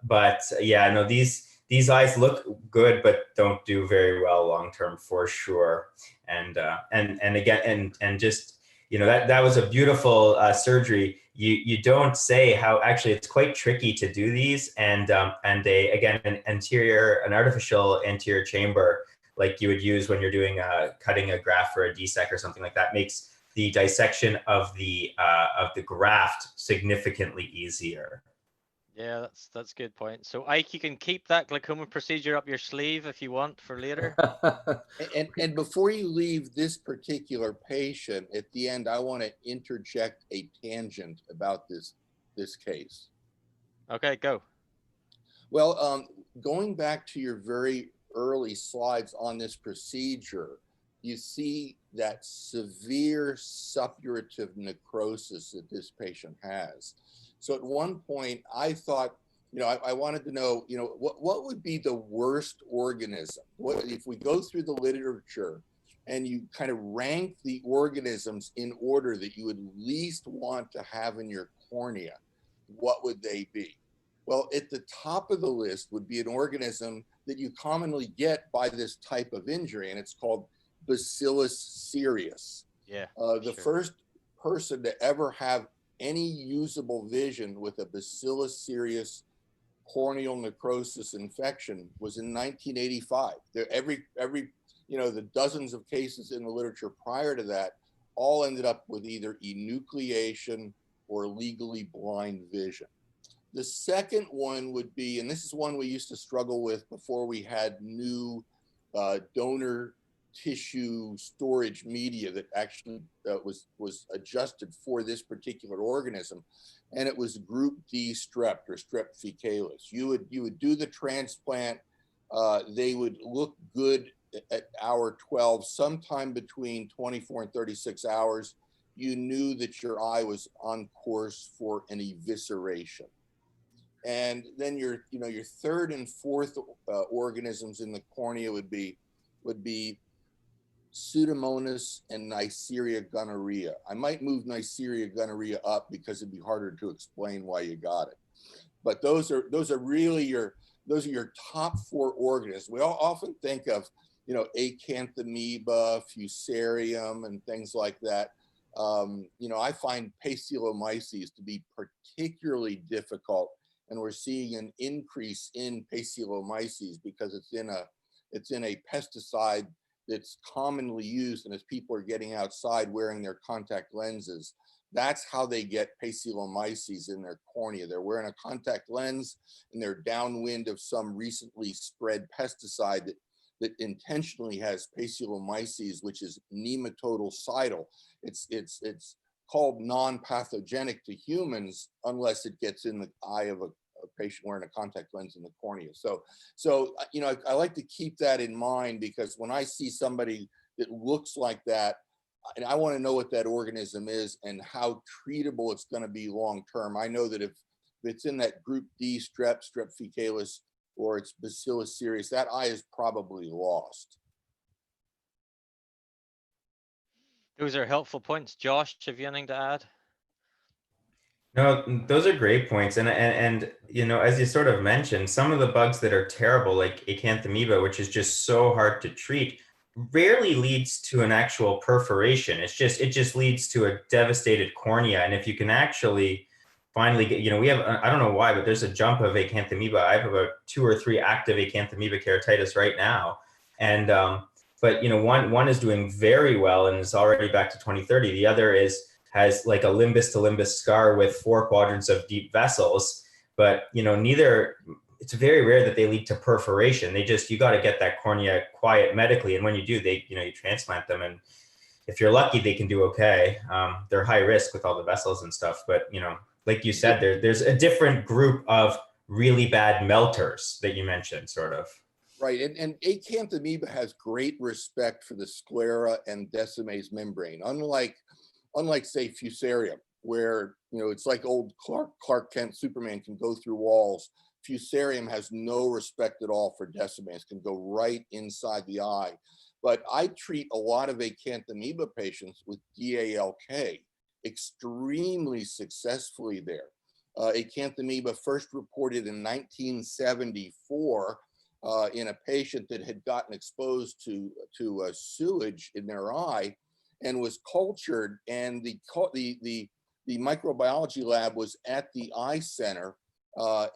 Speaker 4: But yeah, no, these eyes look good, but don't do very well long term for sure. And again, and just, you know, that was a beautiful surgery. You don't say how actually it's quite tricky to do these, and again an artificial anterior chamber like you would use when you're doing cutting a graft for a DSEC or something like that makes the dissection of the graft significantly easier.
Speaker 1: Yeah, that's a good point. So Ike, you can keep that glaucoma procedure up your sleeve if you want for later.
Speaker 5: And before you leave this particular patient, at the end, I want to interject a tangent about this case.
Speaker 1: Okay, go.
Speaker 5: Well, going back to your very early slides on this procedure, you see that severe suppurative necrosis that this patient has. So at one point, I thought, you know, I wanted to know, you know, what would be the worst organism? What if we go through the literature and you kind of rank the organisms in order that you would least want to have in your cornea, what would they be? Well, at the top of the list would be an organism that you commonly get by this type of injury, and it's called Bacillus cereus.
Speaker 1: Yeah.
Speaker 5: The first person to ever have any usable vision with a Bacillus cereus corneal necrosis infection was in 1985. Every you know, the dozens of cases in the literature prior to that all ended up with either enucleation or legally blind vision. The second one would be, and this is one we used to struggle with before we had new donor tissue storage media that actually was adjusted for this particular organism, and it was group D strep or strep faecalis. You would do the transplant. They would look good at hour 12, sometime between 24 and 36 hours. You knew that your eye was on course for an evisceration. And then your third and fourth organisms in the cornea would be Pseudomonas and Neisseria gonorrhea. I might move Neisseria gonorrhea up because it'd be harder to explain why you got it. But those are really your top 4 organisms. We all often think of, you know, acanthamoeba, fusarium, and things like that. You know, I find Pacilomyces to be particularly difficult, and we're seeing an increase in Pacilomyces because it's in a pesticide that's commonly used, and as people are getting outside wearing their contact lenses, that's how they get Pacilomyces in their cornea. They're wearing a contact lens and they're downwind of some recently spread pesticide that intentionally has Pacilomyces, which is nematodecidal. It's called non-pathogenic to humans unless it gets in the eye of a patient wearing a contact lens in the cornea. So you know, I like to keep that in mind, because when I see somebody that looks like that, and I want to know what that organism is and how treatable it's going to be long term. I know that if it's in that group D strep faecalis, or it's Bacillus cereus, that eye is probably lost.
Speaker 1: Those are helpful points. Josh, have you anything to add?
Speaker 4: No, those are great points. And you know, as you sort of mentioned, some of the bugs that are terrible, like acanthamoeba, which is just so hard to treat, rarely leads to an actual perforation. It just leads to a devastated cornea. And if you can actually finally get, you know, we have, I don't know why, but there's a jump of acanthamoeba. I have about 2 or 3 active acanthamoeba keratitis right now. And, but you know, one is doing very well and is already back to 20/30. The other has like a limbus to limbus scar with 4 quadrants of deep vessels, but you know, it's very rare that they lead to perforation. You got to get that cornea quiet medically. And when you do, you transplant them, and if you're lucky, they can do okay. They're high risk with all the vessels and stuff, but like you said, there's a different group of really bad melters that you mentioned, sort of.
Speaker 5: Right, and acanthamoeba has great respect for the sclera and Decimase membrane, unlike say Fusarium, where it's like old Clark Kent Superman can go through walls. Fusarium has no respect at all for Decimase, can go right inside the eye. But I treat a lot of acanthamoeba patients with DALK extremely successfully there. Acanthamoeba first reported in 1974 in a patient that had gotten exposed to sewage in their eye and was cultured, and the microbiology lab was at the eye center.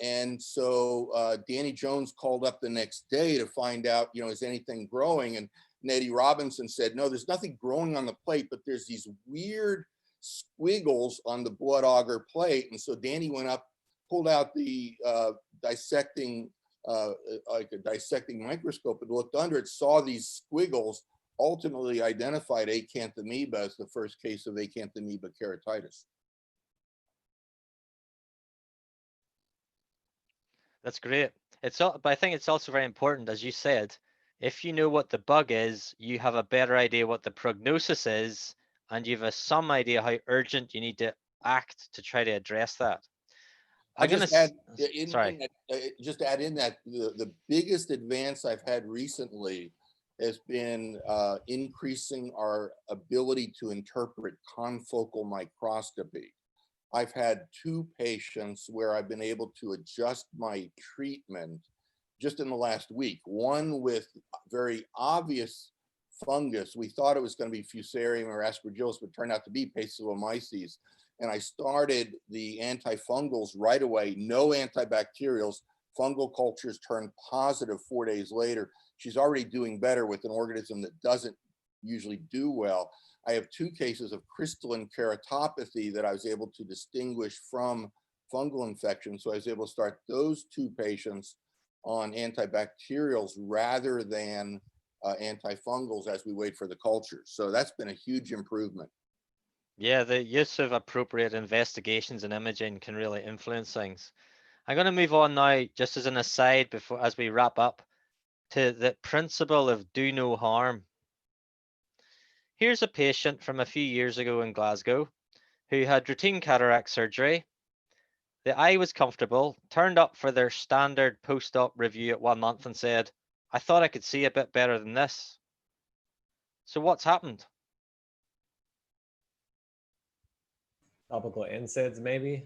Speaker 5: And so Danny Jones called up the next day to find out, is anything growing? And Nettie Robinson said, no, there's nothing growing on the plate, but there's these weird squiggles on the blood auger plate. And so Danny went up, pulled out the dissecting microscope and looked under it, saw these squiggles, ultimately identified acanthamoeba as the first case of acanthamoeba keratitis.
Speaker 1: That's great. But I think it's also very important, as you said, if you know what the bug is, you have a better idea what the prognosis is, and you have some idea how urgent you need to act to try to address that.
Speaker 5: Just add in that the biggest advance I've had recently has been increasing our ability to interpret confocal microscopy. I've had 2 patients where I've been able to adjust my treatment just in the last week. One with very obvious fungus. We thought it was going to be Fusarium or Aspergillus, but turned out to be Paecilomyces. And I started the antifungals right away, no antibacterials. Fungal cultures turned positive 4 days later. She's already doing better with an organism that doesn't usually do well. I have 2 cases of crystalline keratopathy that I was able to distinguish from fungal infection. So I was able to start those 2 patients on antibacterials rather than antifungals as we wait for the cultures. So that's been a huge improvement.
Speaker 1: Yeah, the use of appropriate investigations and imaging can really influence things. I'm going to move on now, just as an aside, as we wrap up, to the principle of do no harm. Here's a patient from a few years ago in Glasgow who had routine cataract surgery. The eye was comfortable, turned up for their standard post-op review at 1 month and said, I thought I could see a bit better than this. So what's happened?
Speaker 2: Topical NSAIDs, maybe.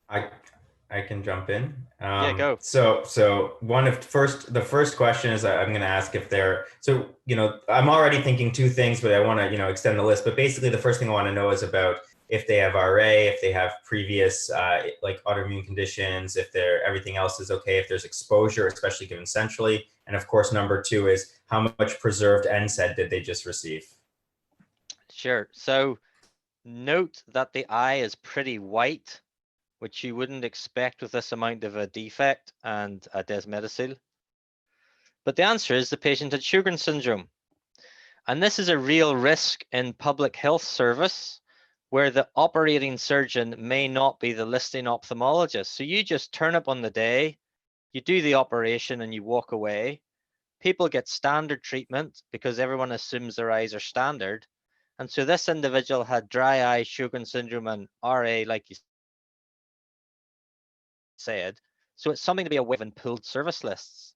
Speaker 4: I can jump in.
Speaker 1: Yeah, go.
Speaker 4: So the first question is I'm going to ask if they're, I'm already thinking 2 things, but I want to, extend the list. But basically the first thing I want to know is about if they have RA, if they have previous like autoimmune conditions, if everything else is okay, if there's exposure, especially given centrally. And of course, number 2 is how much preserved NSAID did they just receive?
Speaker 1: Sure. So note that the eye is pretty white, which you wouldn't expect with this amount of a defect and a desmetocele. But the answer is the patient had Sjogren's syndrome. And this is a real risk in public health service where the operating surgeon may not be the listing ophthalmologist. So you just turn up on the day, you do the operation and you walk away. People get standard treatment because everyone assumes their eyes are standard. And so this individual had dry eye, Sjogren's syndrome, and RA, like you said. So it's something to be aware of in pooled service lists.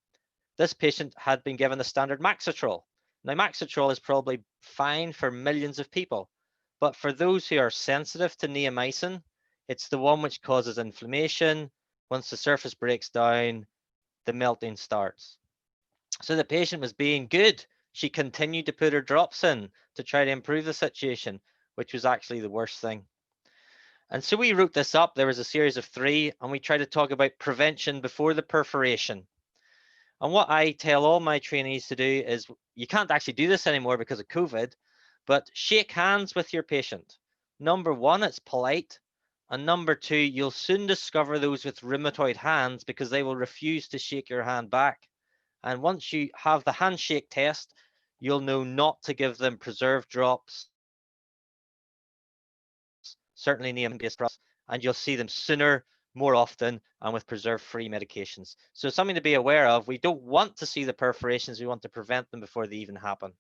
Speaker 1: This patient had been given the standard Maxitrol. Now, Maxitrol is probably fine for millions of people, but for those who are sensitive to neomycin, it's the one which causes inflammation. Once the surface breaks down, the melting starts. So the patient was being good. She continued to put her drops in to try to improve the situation, which was actually the worst thing. And so we wrote this up. There was a series of 3, and we tried to talk about prevention before the perforation. And what I tell all my trainees to do is, you can't actually do this anymore because of COVID, but shake hands with your patient. Number 1, it's polite. And number 2, you'll soon discover those with rheumatoid hands because they will refuse to shake your hand back. And once you have the handshake test, you'll know not to give them preserved drops, certainly neon-based drops, and you'll see them sooner, more often, and with preserve-free medications. So something to be aware of. We don't want to see the perforations. We want to prevent them before they even happen.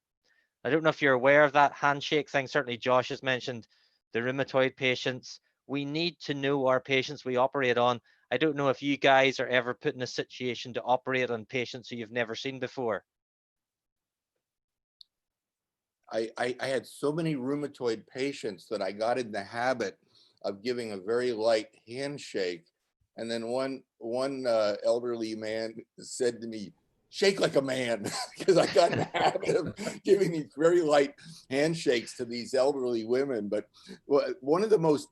Speaker 1: I don't know if you're aware of that handshake thing. Certainly Josh has mentioned the rheumatoid patients. We need to know our patients we operate on. I don't know if you guys are ever put in a situation to operate on patients who you've never seen before.
Speaker 5: I had so many rheumatoid patients that I got in the habit of giving a very light handshake. And then one elderly man said to me, "Shake like a man," because I got in the habit of giving these very light handshakes to these elderly women. But one of the most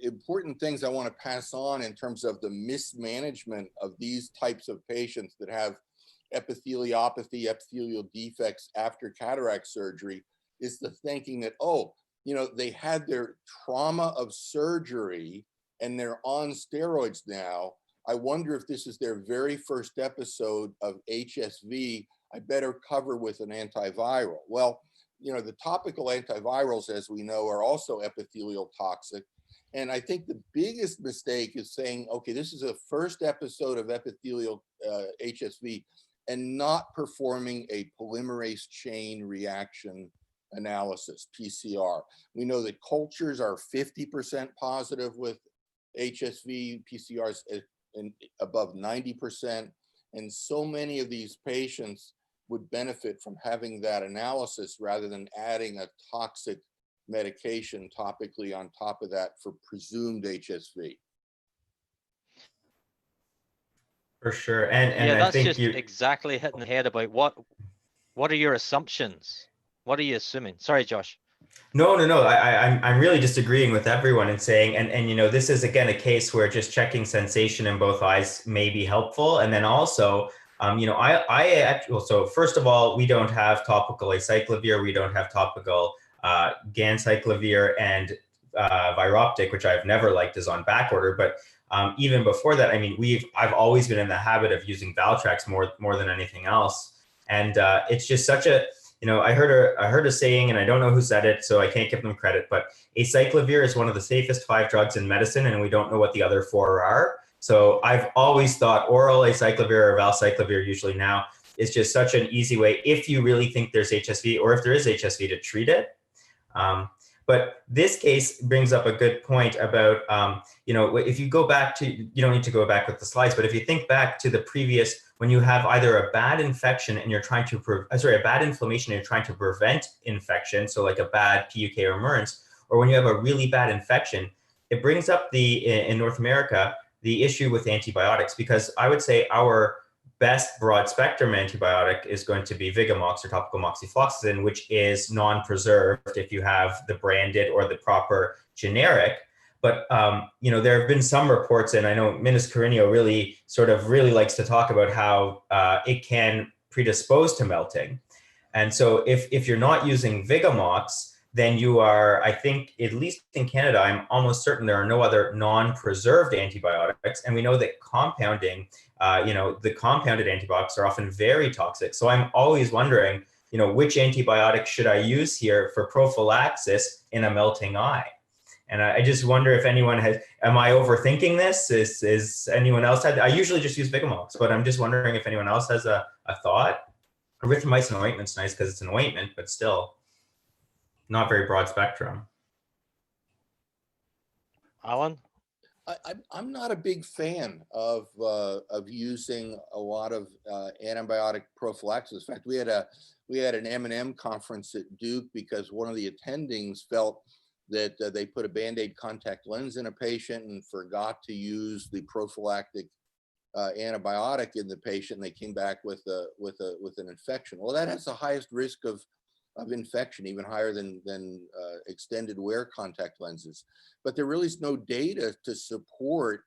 Speaker 5: important things I want to pass on in terms of the mismanagement of these types of patients that have epitheliopathy, epithelial defects after cataract surgery is the thinking that, oh, you know, they had their trauma of surgery and they're on steroids now. I wonder if this is their very first episode of HSV. I better cover with an antiviral. Well, you know, the topical antivirals, as we know, are also epithelial toxic. And I think the biggest mistake is saying, okay, this is a first episode of epithelial HSV, and not performing a polymerase chain reaction analysis, PCR. We know that cultures are 50% positive with HSV, PCRs above 90%. And so many of these patients would benefit from having that analysis rather than adding a toxic medication topically on top of that for presumed HSV.
Speaker 4: For sure. And
Speaker 1: yeah,
Speaker 4: I
Speaker 1: that's
Speaker 4: think
Speaker 1: just exactly hitting the head about what are your assumptions? What are you assuming? Sorry, Josh.
Speaker 4: No. I'm really just agreeing with everyone and saying, and you know, this is again a case where just checking sensation in both eyes may be helpful. And then also, you know, well, so first of all, we don't have topical acyclovir, we don't have topical ganciclovir, and Viroptic, which I've never liked, is on back order. But even before that, I mean, I've always been in the habit of using Valtrex more than anything else, and it's just such a, you know, I heard a saying, and I don't know who said it, so I can't give them credit, but acyclovir is one of the safest 5 drugs in medicine, and we don't know what the other 4 are. So I've always thought oral acyclovir or valcyclovir usually now is just such an easy way if you really think there's HSV, or if there is HSV, to treat it. But this case brings up a good point about, you know, if you go back to, you don't need to go back with the slides, but if you think back to the previous, when you have either a bad infection and you're trying to, a bad inflammation and you're trying to prevent infection, so like a bad PUK or Murins, or when you have a really bad infection, it brings up in North America, the issue with antibiotics, because I would say our best broad spectrum antibiotic is going to be Vigamox or topical moxifloxacin, which is non-preserved if you have the branded or the proper generic. But you know, there have been some reports, and I know Minas Carino really likes to talk about how it can predispose to melting. And so if you're not using Vigamox, then you are, I think, at least in Canada, I'm almost certain there are no other non-preserved antibiotics. And we know that compounding, you know, the compounded antibiotics are often very toxic. So I'm always wondering, you know, which antibiotic should I use here for prophylaxis in a melting eye? And I just wonder if anyone am I overthinking this? Is anyone else I usually just use Vigamox, but I'm just wondering if anyone else has a thought. Erythromycin ointment's nice because it's an ointment, but still not very broad spectrum.
Speaker 1: Alan?
Speaker 5: I'm not a big fan of using a lot of antibiotic prophylaxis. In fact, we had an M&M conference at Duke because one of the attendings felt that they put a Band-Aid contact lens in a patient and forgot to use the prophylactic antibiotic in the patient. And they came back with an infection. Well, that has the highest risk of infection, even higher than extended wear contact lenses. But there really is no data to support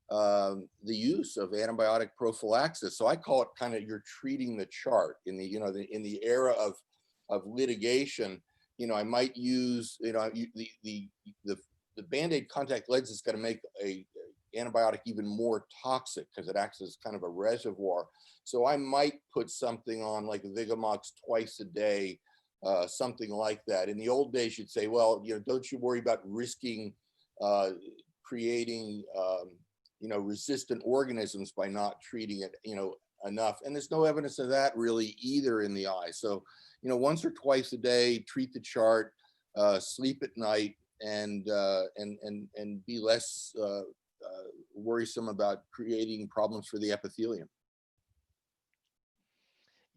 Speaker 5: the use of antibiotic prophylaxis. So I call it kind of, you're treating the chart in the, you know, in the era of litigation. You know, I might use, you know, the Band-Aid contact lens is going to make a antibiotic even more toxic because it acts as kind of a reservoir. So I might put something on like Vigamox twice a day, something like that. In the old days, you'd say, well, don't you worry about risking creating, resistant organisms by not treating it, enough. And there's no evidence of that really either in the eye. So, once or twice a day, treat the chart, sleep at night, and be less worrisome about creating problems for the epithelium.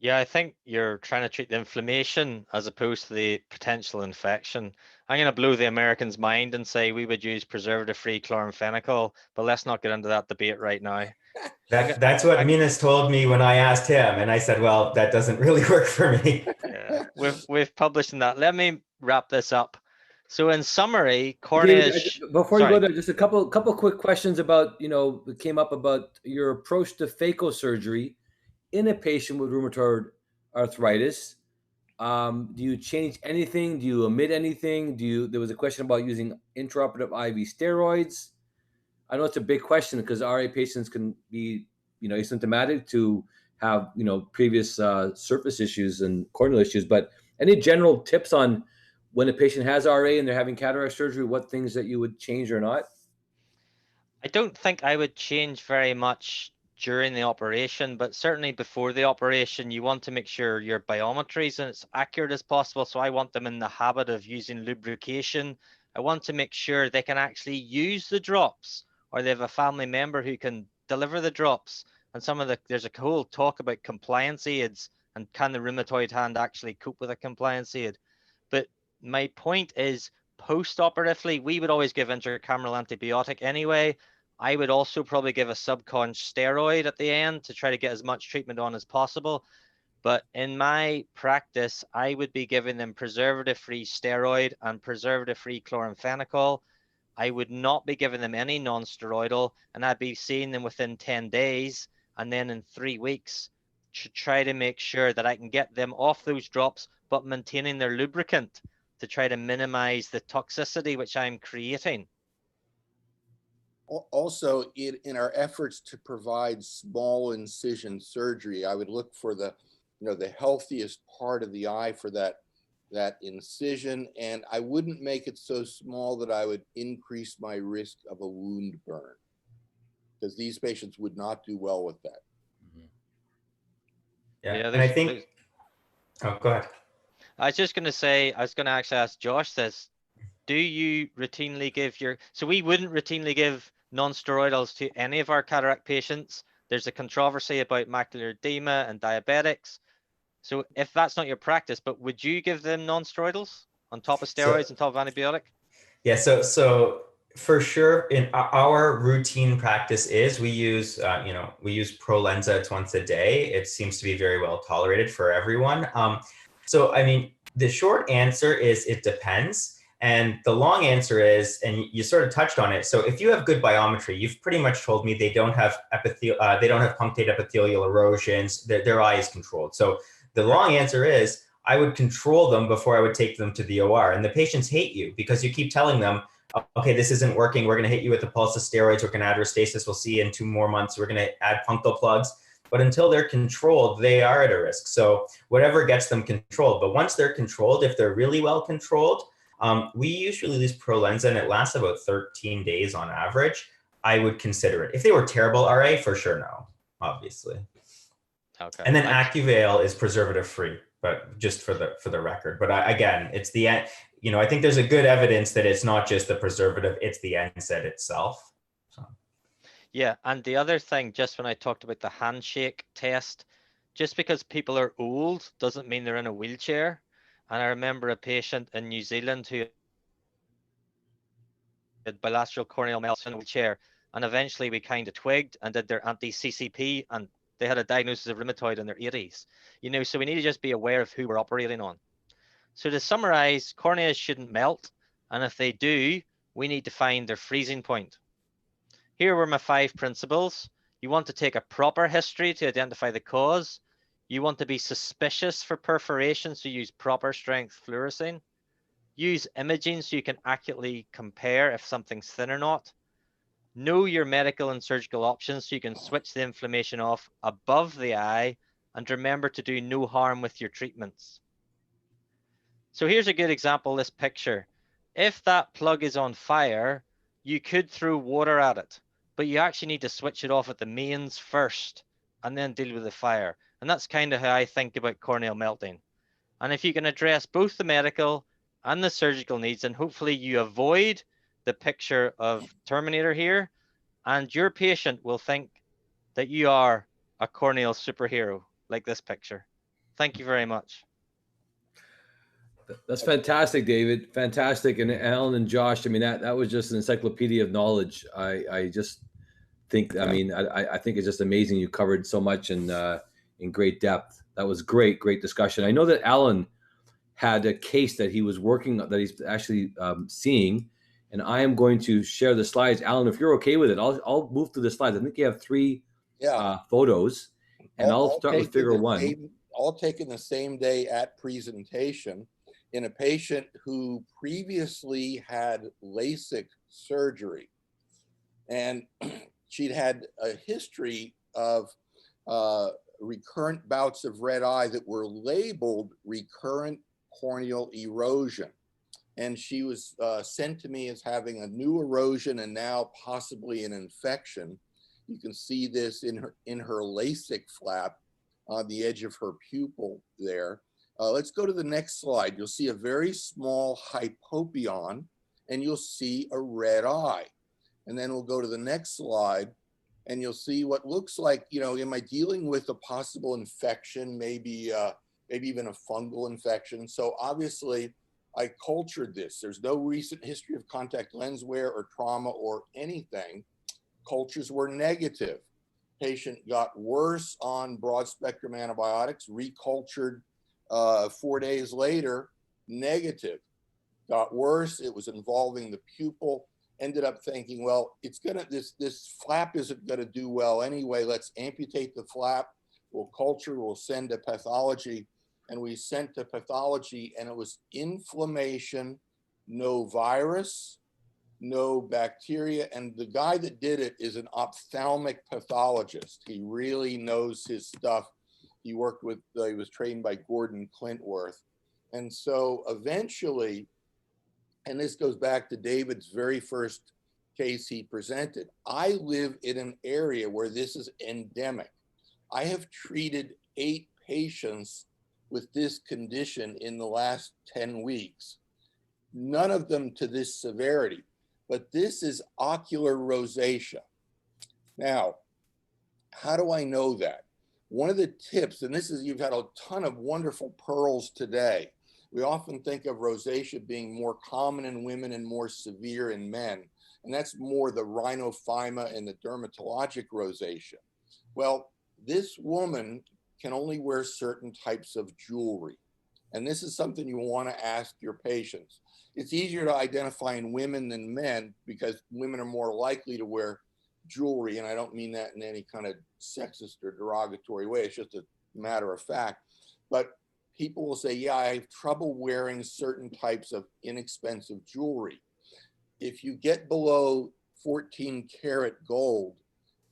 Speaker 1: Yeah, I think you're trying to treat the inflammation as opposed to the potential infection. I'm going to blow the Americans' mind and say we would use preservative-free chloramphenicol, but let's not get into that debate right now.
Speaker 4: That's what Minas told me when I asked him, and I said, well, that doesn't really work for me.
Speaker 1: Yeah, we've published in that. Let me wrap this up. So in summary, cornea.
Speaker 3: Before you go there, just a couple quick questions about, it came up about your approach to phacosurgery in a patient with rheumatoid arthritis. Do you change anything? Do you omit anything? There was a question about using intraoperative IV steroids. I know it's a big question because RA patients can be, asymptomatic to have, previous surface issues and corneal issues, but any general tips on when a patient has RA and they're having cataract surgery, what things that you would change or not?
Speaker 1: I don't think I would change very much during the operation, but certainly before the operation, you want to make sure your biometry is as accurate as possible. So I want them in the habit of using lubrication. I want to make sure they can actually use the drops, or they have a family member who can deliver the drops. And there's a whole talk about compliance aids and can the rheumatoid hand actually cope with a compliance aid. But my point is, post-operatively, we would always give intracameral antibiotic anyway. I would also probably give a subconj steroid at the end to try to get as much treatment on as possible. But in my practice, I would be giving them preservative-free steroid and preservative-free chloramphenicol. I would not be giving them any non-steroidal, and I'd be seeing them within 10 days and then in 3 weeks to try to make sure that I can get them off those drops, but maintaining their lubricant to try to minimize the toxicity which I'm creating.
Speaker 5: Also, in our efforts to provide small incision surgery, I would look for the healthiest part of the eye for that incision, and I wouldn't make it so small that I would increase my risk of a wound burn, because these patients would not do well with that.
Speaker 4: Yeah, and I think. Oh, go ahead.
Speaker 1: I was just going to say, I was going to actually ask Josh this. Do you routinely give so we wouldn't routinely give non-steroidals to any of our cataract patients. There's a controversy about macular edema and diabetics. So if that's not your practice, but would you give them non-steroidals on top of steroids, on top of antibiotic?
Speaker 4: Yeah, so for sure, in our routine practice is we use Prolensa once a day. It seems to be very well tolerated for everyone. So I mean, the short answer is it depends. And the long answer is, and you sort of touched on it. So if you have good biometry, you've pretty much told me they don't have punctate epithelial erosions. Their eye is controlled. So the long answer is I would control them before I would take them to the OR. And the patients hate you because you keep telling them, okay, this isn't working. We're going to hit you with a pulse of steroids. We're going to add restasis. We'll see you in 2 more months. We're going to add punctal plugs. But until they're controlled, they are at a risk. So whatever gets them controlled. But once they're controlled, if they're really well controlled, we usually use Prolensa and it lasts about 13 days on average. I would consider it. If they were terrible RA, for sure, no, obviously. Okay. And then Acuvale is preservative free, but just for the record. But again, it's the end. I think there's a good evidence that it's not just the preservative; it's the NSAID itself. So.
Speaker 1: Yeah, and the other thing, just when I talked about the handshake test, just because people are old doesn't mean they're in a wheelchair. And I remember a patient in New Zealand who had bilateral corneal melts in a wheelchair, and eventually we kind of twigged and did their anti-CCP, and they had a diagnosis of rheumatoid in their 80s. So we need to just be aware of who we're operating on. So to summarize, corneas shouldn't melt, and if they do, we need to find their freezing point. Here were my 5 principles. You want to take a proper history to identify the cause. You want to be suspicious for perforation, so use proper strength fluorescein. Use imaging so you can accurately compare if something's thin or not. Know your medical and surgical options so you can switch the inflammation off above the eye, and remember to do no harm with your treatments. So here's a good example, this picture. If that plug is on fire, you could throw water at it, but you actually need to switch it off at the mains first and then deal with the fire. And that's kind of how I think about corneal melting. And if you can address both the medical and the surgical needs, and hopefully you avoid the picture of Terminator here, and your patient will think that you are a corneal superhero like this picture. Thank you very much.
Speaker 3: That's fantastic, David. Fantastic. And Alan and Josh, I mean, that was just an encyclopedia of knowledge. I just think, I mean, I think it's just amazing. You covered so much in great depth. That was great discussion. I know that Alan had a case that he was working, that he's actually seeing, and I am going to share the slides. Alan, if you're okay with it, I'll move through the slides. I think you have 3 photos, and I'll start with figure 1.
Speaker 5: All taken the same day at presentation in a patient who previously had LASIK surgery. And she'd had a history of recurrent bouts of red eye that were labeled recurrent corneal erosion. And she was sent to me as having a new erosion and now possibly an infection. You can see this in her LASIK flap on the edge of her pupil there. Let's go to the next slide. You'll see a very small hypopyon, and you'll see a red eye. And then we'll go to the next slide, and you'll see what looks like, you know, am I dealing with a possible infection, maybe even a fungal infection? So obviously, I cultured this. There's no recent history of contact lens wear or trauma or anything. Cultures were negative. Patient got worse on broad spectrum antibiotics, recultured 4 days later, negative. Got worse, it was involving the pupil. Ended up thinking, well, it's gonna, this flap isn't gonna do well anyway. Let's amputate the flap. We'll culture, we'll send to pathology. And we sent to pathology, and it was inflammation, no virus, no bacteria. And the guy that did it is an ophthalmic pathologist. He really knows his stuff. He worked with, he was trained by Gordon Clintworth. And so eventually, and this goes back to David's very first case he presented, I live in an area where this is endemic. I have treated 8 patients with this condition in the last 10 weeks. None of them to this severity, but this is ocular rosacea. Now, how do I know that? One of the tips, and this is, you've had a ton of wonderful pearls today. We often think of rosacea being more common in women and more severe in men. And that's more the rhinophyma and the dermatologic rosacea. Well, this woman can only wear certain types of jewelry. And this is something you want to ask your patients. It's easier to identify in women than men because women are more likely to wear jewelry. And I don't mean that in any kind of sexist or derogatory way. It's just a matter of fact. But people will say, yeah, I have trouble wearing certain types of inexpensive jewelry. If you get below 14 karat gold,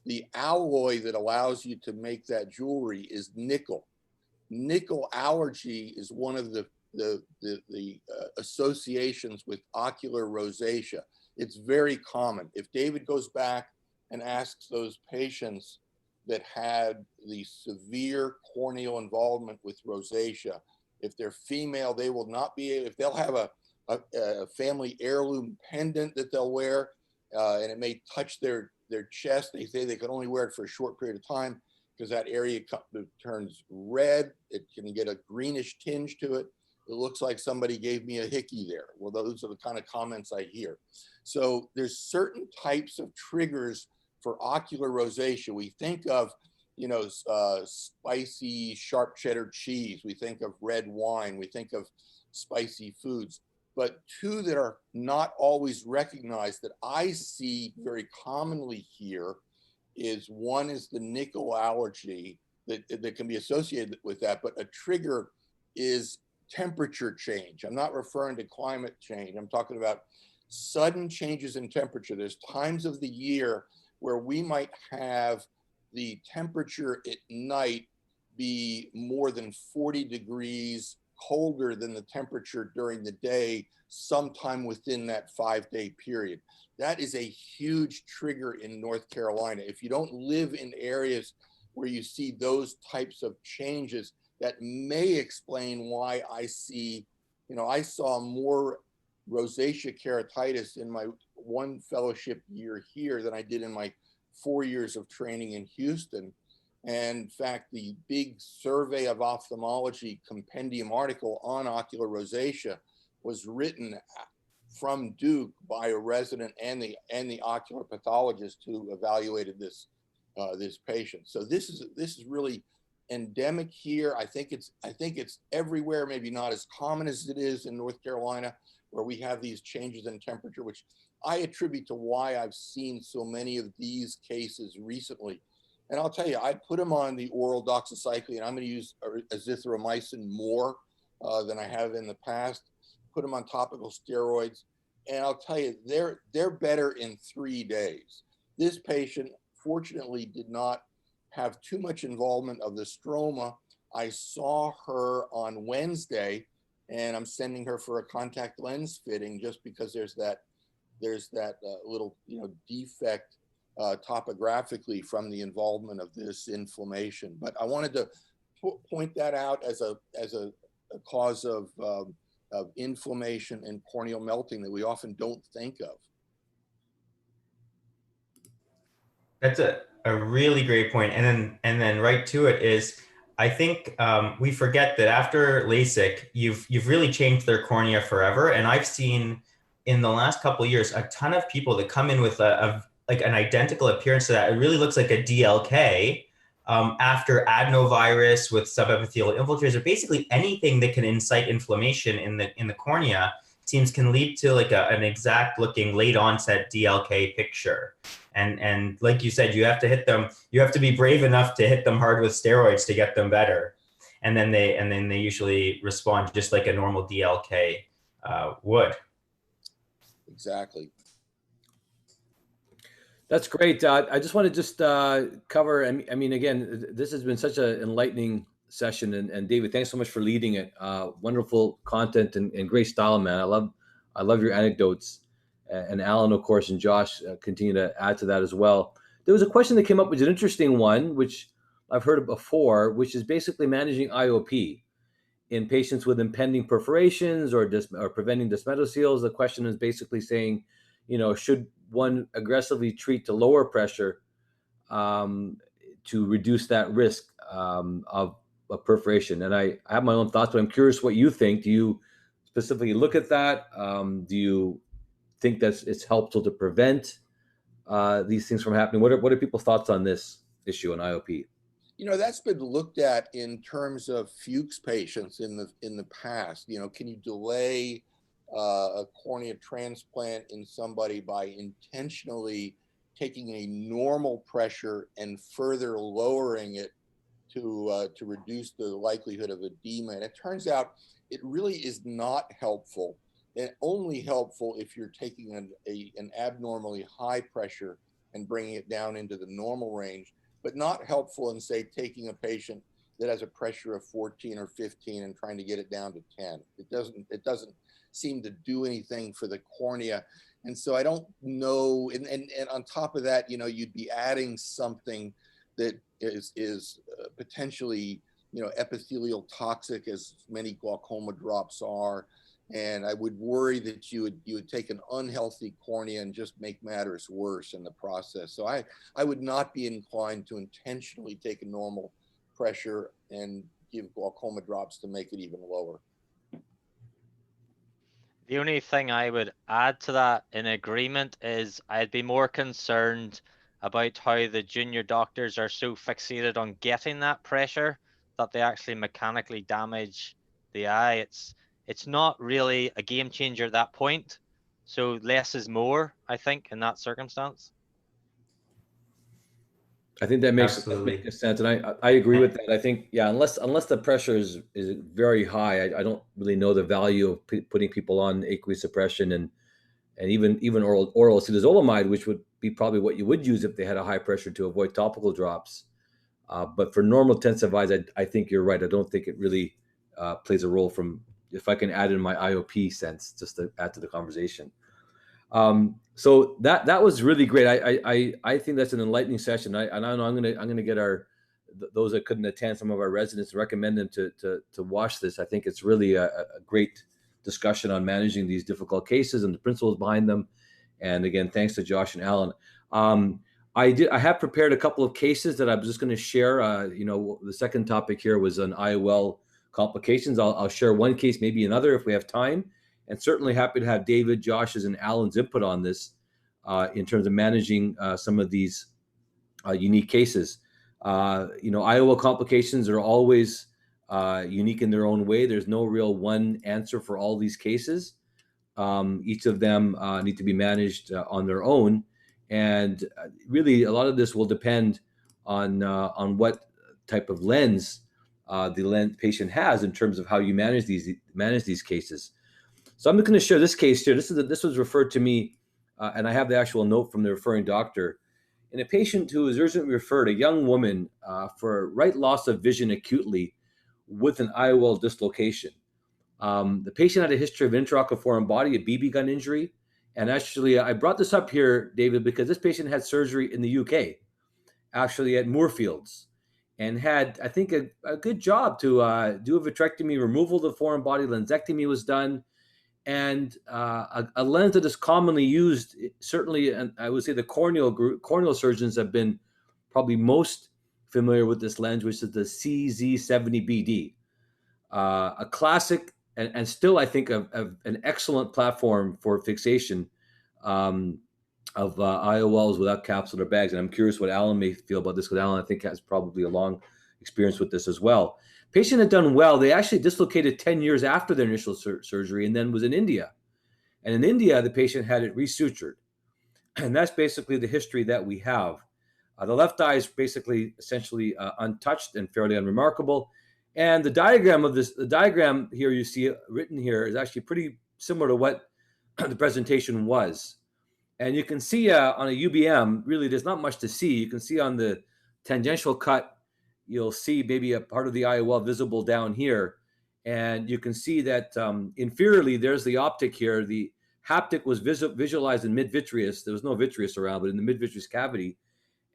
Speaker 5: the alloy that allows you to make that jewelry is nickel. Nickel allergy is one of the associations with ocular rosacea. It's very common. If David goes back and asks those patients that had the severe corneal involvement with rosacea, if they're female, they will not be able, if they'll have a family heirloom pendant that they'll wear, and it may touch their chest, they say they can only wear it for a short period of time because that area turns red. It can get a greenish tinge to it. It looks like somebody gave me a hickey there. Well, those are the kind of comments I hear. So there's certain types of triggers for ocular rosacea. We think of, you know, spicy sharp cheddar cheese. We think of red wine. We think of spicy foods. But 2 that are not always recognized that I see very commonly here is, one is the nickel allergy that can be associated with that, but a trigger is temperature change. I'm not referring to climate change. I'm talking about sudden changes in temperature. There's times of the year where we might have the temperature at night be more than 40 degrees colder than the temperature during the day, sometime within that 5-day period. That is a huge trigger in North Carolina. If you don't live in areas where you see those types of changes, that may explain why I see, I saw more rosacea keratitis in my one fellowship year here than I did in my 4 years of training in Houston. And in fact, the big survey of ophthalmology compendium article on ocular rosacea was written from Duke by a resident and the ocular pathologist who evaluated this patient. So this is really endemic here. I think it's everywhere, maybe not as common as it is in North Carolina, where we have these changes in temperature, which I attribute to why I've seen so many of these cases recently. And I'll tell you, I put them on the oral doxycycline. I'm going to use azithromycin more than I have in the past. Put them on topical steroids, and I'll tell you, they're better in 3 days. This patient, fortunately, did not have too much involvement of the stroma. I saw her on Wednesday, and I'm sending her for a contact lens fitting just because there's that little defect topographically from the involvement of this inflammation. But I wanted to point that out as a cause of inflammation and corneal melting that we often don't think of.
Speaker 4: That's a really great point. And then right to it is, I think we forget that after LASIK, you've really changed their cornea forever. And I've seen in the last couple of years a ton of people that come in with like an identical appearance to that. It really looks like a DLK after adenovirus with subepithelial infiltrates, or basically anything that can incite inflammation in the cornea seems can lead to like an exact looking late onset DLK picture. And like you said, you have to hit them. You have to be brave enough to hit them hard with steroids to get them better. And then they usually respond just like a normal DLK would.
Speaker 5: Exactly.
Speaker 3: That's great. I just want to cover, I mean, again, this has been such an enlightening session. And David, thanks so much for leading it. Wonderful content and great style, man. I love your anecdotes. And Alan, of course, and Josh continue to add to that as well. There was a question that came up, which is an interesting one, which I've heard of before, which is basically managing IOP in patients with impending perforations or preventing desmetoseals. The question is basically saying, should one aggressively treat to lower pressure to reduce that risk of perforation? And I have my own thoughts, but I'm curious what you think. Do you specifically look at that? Do you think that it's helpful to prevent these things from happening? What are people's thoughts on this issue in IOP?
Speaker 5: That's been looked at in terms of Fuchs patients in the past. Can you delay a cornea transplant in somebody by intentionally taking a normal pressure and further lowering it to reduce the likelihood of edema? And it turns out it really is not helpful, and only helpful if you're taking an abnormally high pressure and bringing it down into the normal range, but not helpful in, say, taking a patient that has a pressure of 14 or 15 and trying to get it down to 10. It doesn't seem to do anything for the cornea. And so I don't know, and on top of that, you'd be adding something that is potentially, epithelial toxic, as many glaucoma drops are. And I would worry that you would take an unhealthy cornea and just make matters worse in the process. So I would not be inclined to intentionally take a normal pressure and give glaucoma drops to make it even lower.
Speaker 1: The only thing I would add to that in agreement is I'd be more concerned about how the junior doctors are so fixated on getting that pressure that they actually mechanically damage the eye. It's not really a game changer at that point. So less is more, I think, in that circumstance.
Speaker 3: I think that makes sense, and I agree with that. I think, yeah, unless the pressure is very high, I don't really know the value of putting people on aqueous suppression and even oral acetazolamide, which would be probably what you would use if they had a high pressure to avoid topical drops. But for normal tensive eyes, I think you're right. I don't think it really plays a role from, if I can add in my IOP sense, just to add to the conversation. So that was really great. I think that's an enlightening session. I know I'm gonna get those that couldn't attend, some of our residents, recommend them to watch this. I think it's really a great discussion on managing these difficult cases and the principles behind them. And again, thanks to Josh and Alan. I have prepared a couple of cases that I'm just going to share. The second topic here was on IOL complications. I'll share one case, maybe another if we have time, and certainly happy to have David, Josh's, and Alan's input on this in terms of managing some of these unique cases. IOL complications are always unique in their own way. There's no real one answer for all these cases. Each of them need to be managed on their own. And really, a lot of this will depend on what type of lens the patient has in terms of how you manage these cases. So I'm going to share this case here. This was referred to me, and I have the actual note from the referring doctor. In a patient who was urgently referred, a young woman for right loss of vision acutely with an IOL dislocation. The patient had a history of intraocular foreign body, a BB gun injury. And actually, I brought this up here, David, because this patient had surgery in the UK, actually at Moorfields, and had, I think, a good job to do a vitrectomy, removal of the foreign body, lensectomy was done, and a lens that is commonly used, certainly, and I would say the corneal surgeons have been probably most familiar with this lens, which is the CZ70BD, a classic and still, I think, of an excellent platform for fixation of IOLs without capsular bags. And I'm curious what Alan may feel about this, because Alan, I think, has probably a long experience with this as well. Patient had done well. They actually dislocated 10 years after their initial surgery, and then was in India. And in India, the patient had it resutured. And that's basically the history that we have. The left eye is basically essentially untouched and fairly unremarkable. And the diagram here you see written here is actually pretty similar to what the presentation was. And you can see on a UBM, really, there's not much to see. You can see on the tangential cut, you'll see maybe a part of the IOL visible down here. And you can see that inferiorly, there's the optic here. The haptic was visualized in mid-vitreous. There was no vitreous around, but in the mid-vitreous cavity.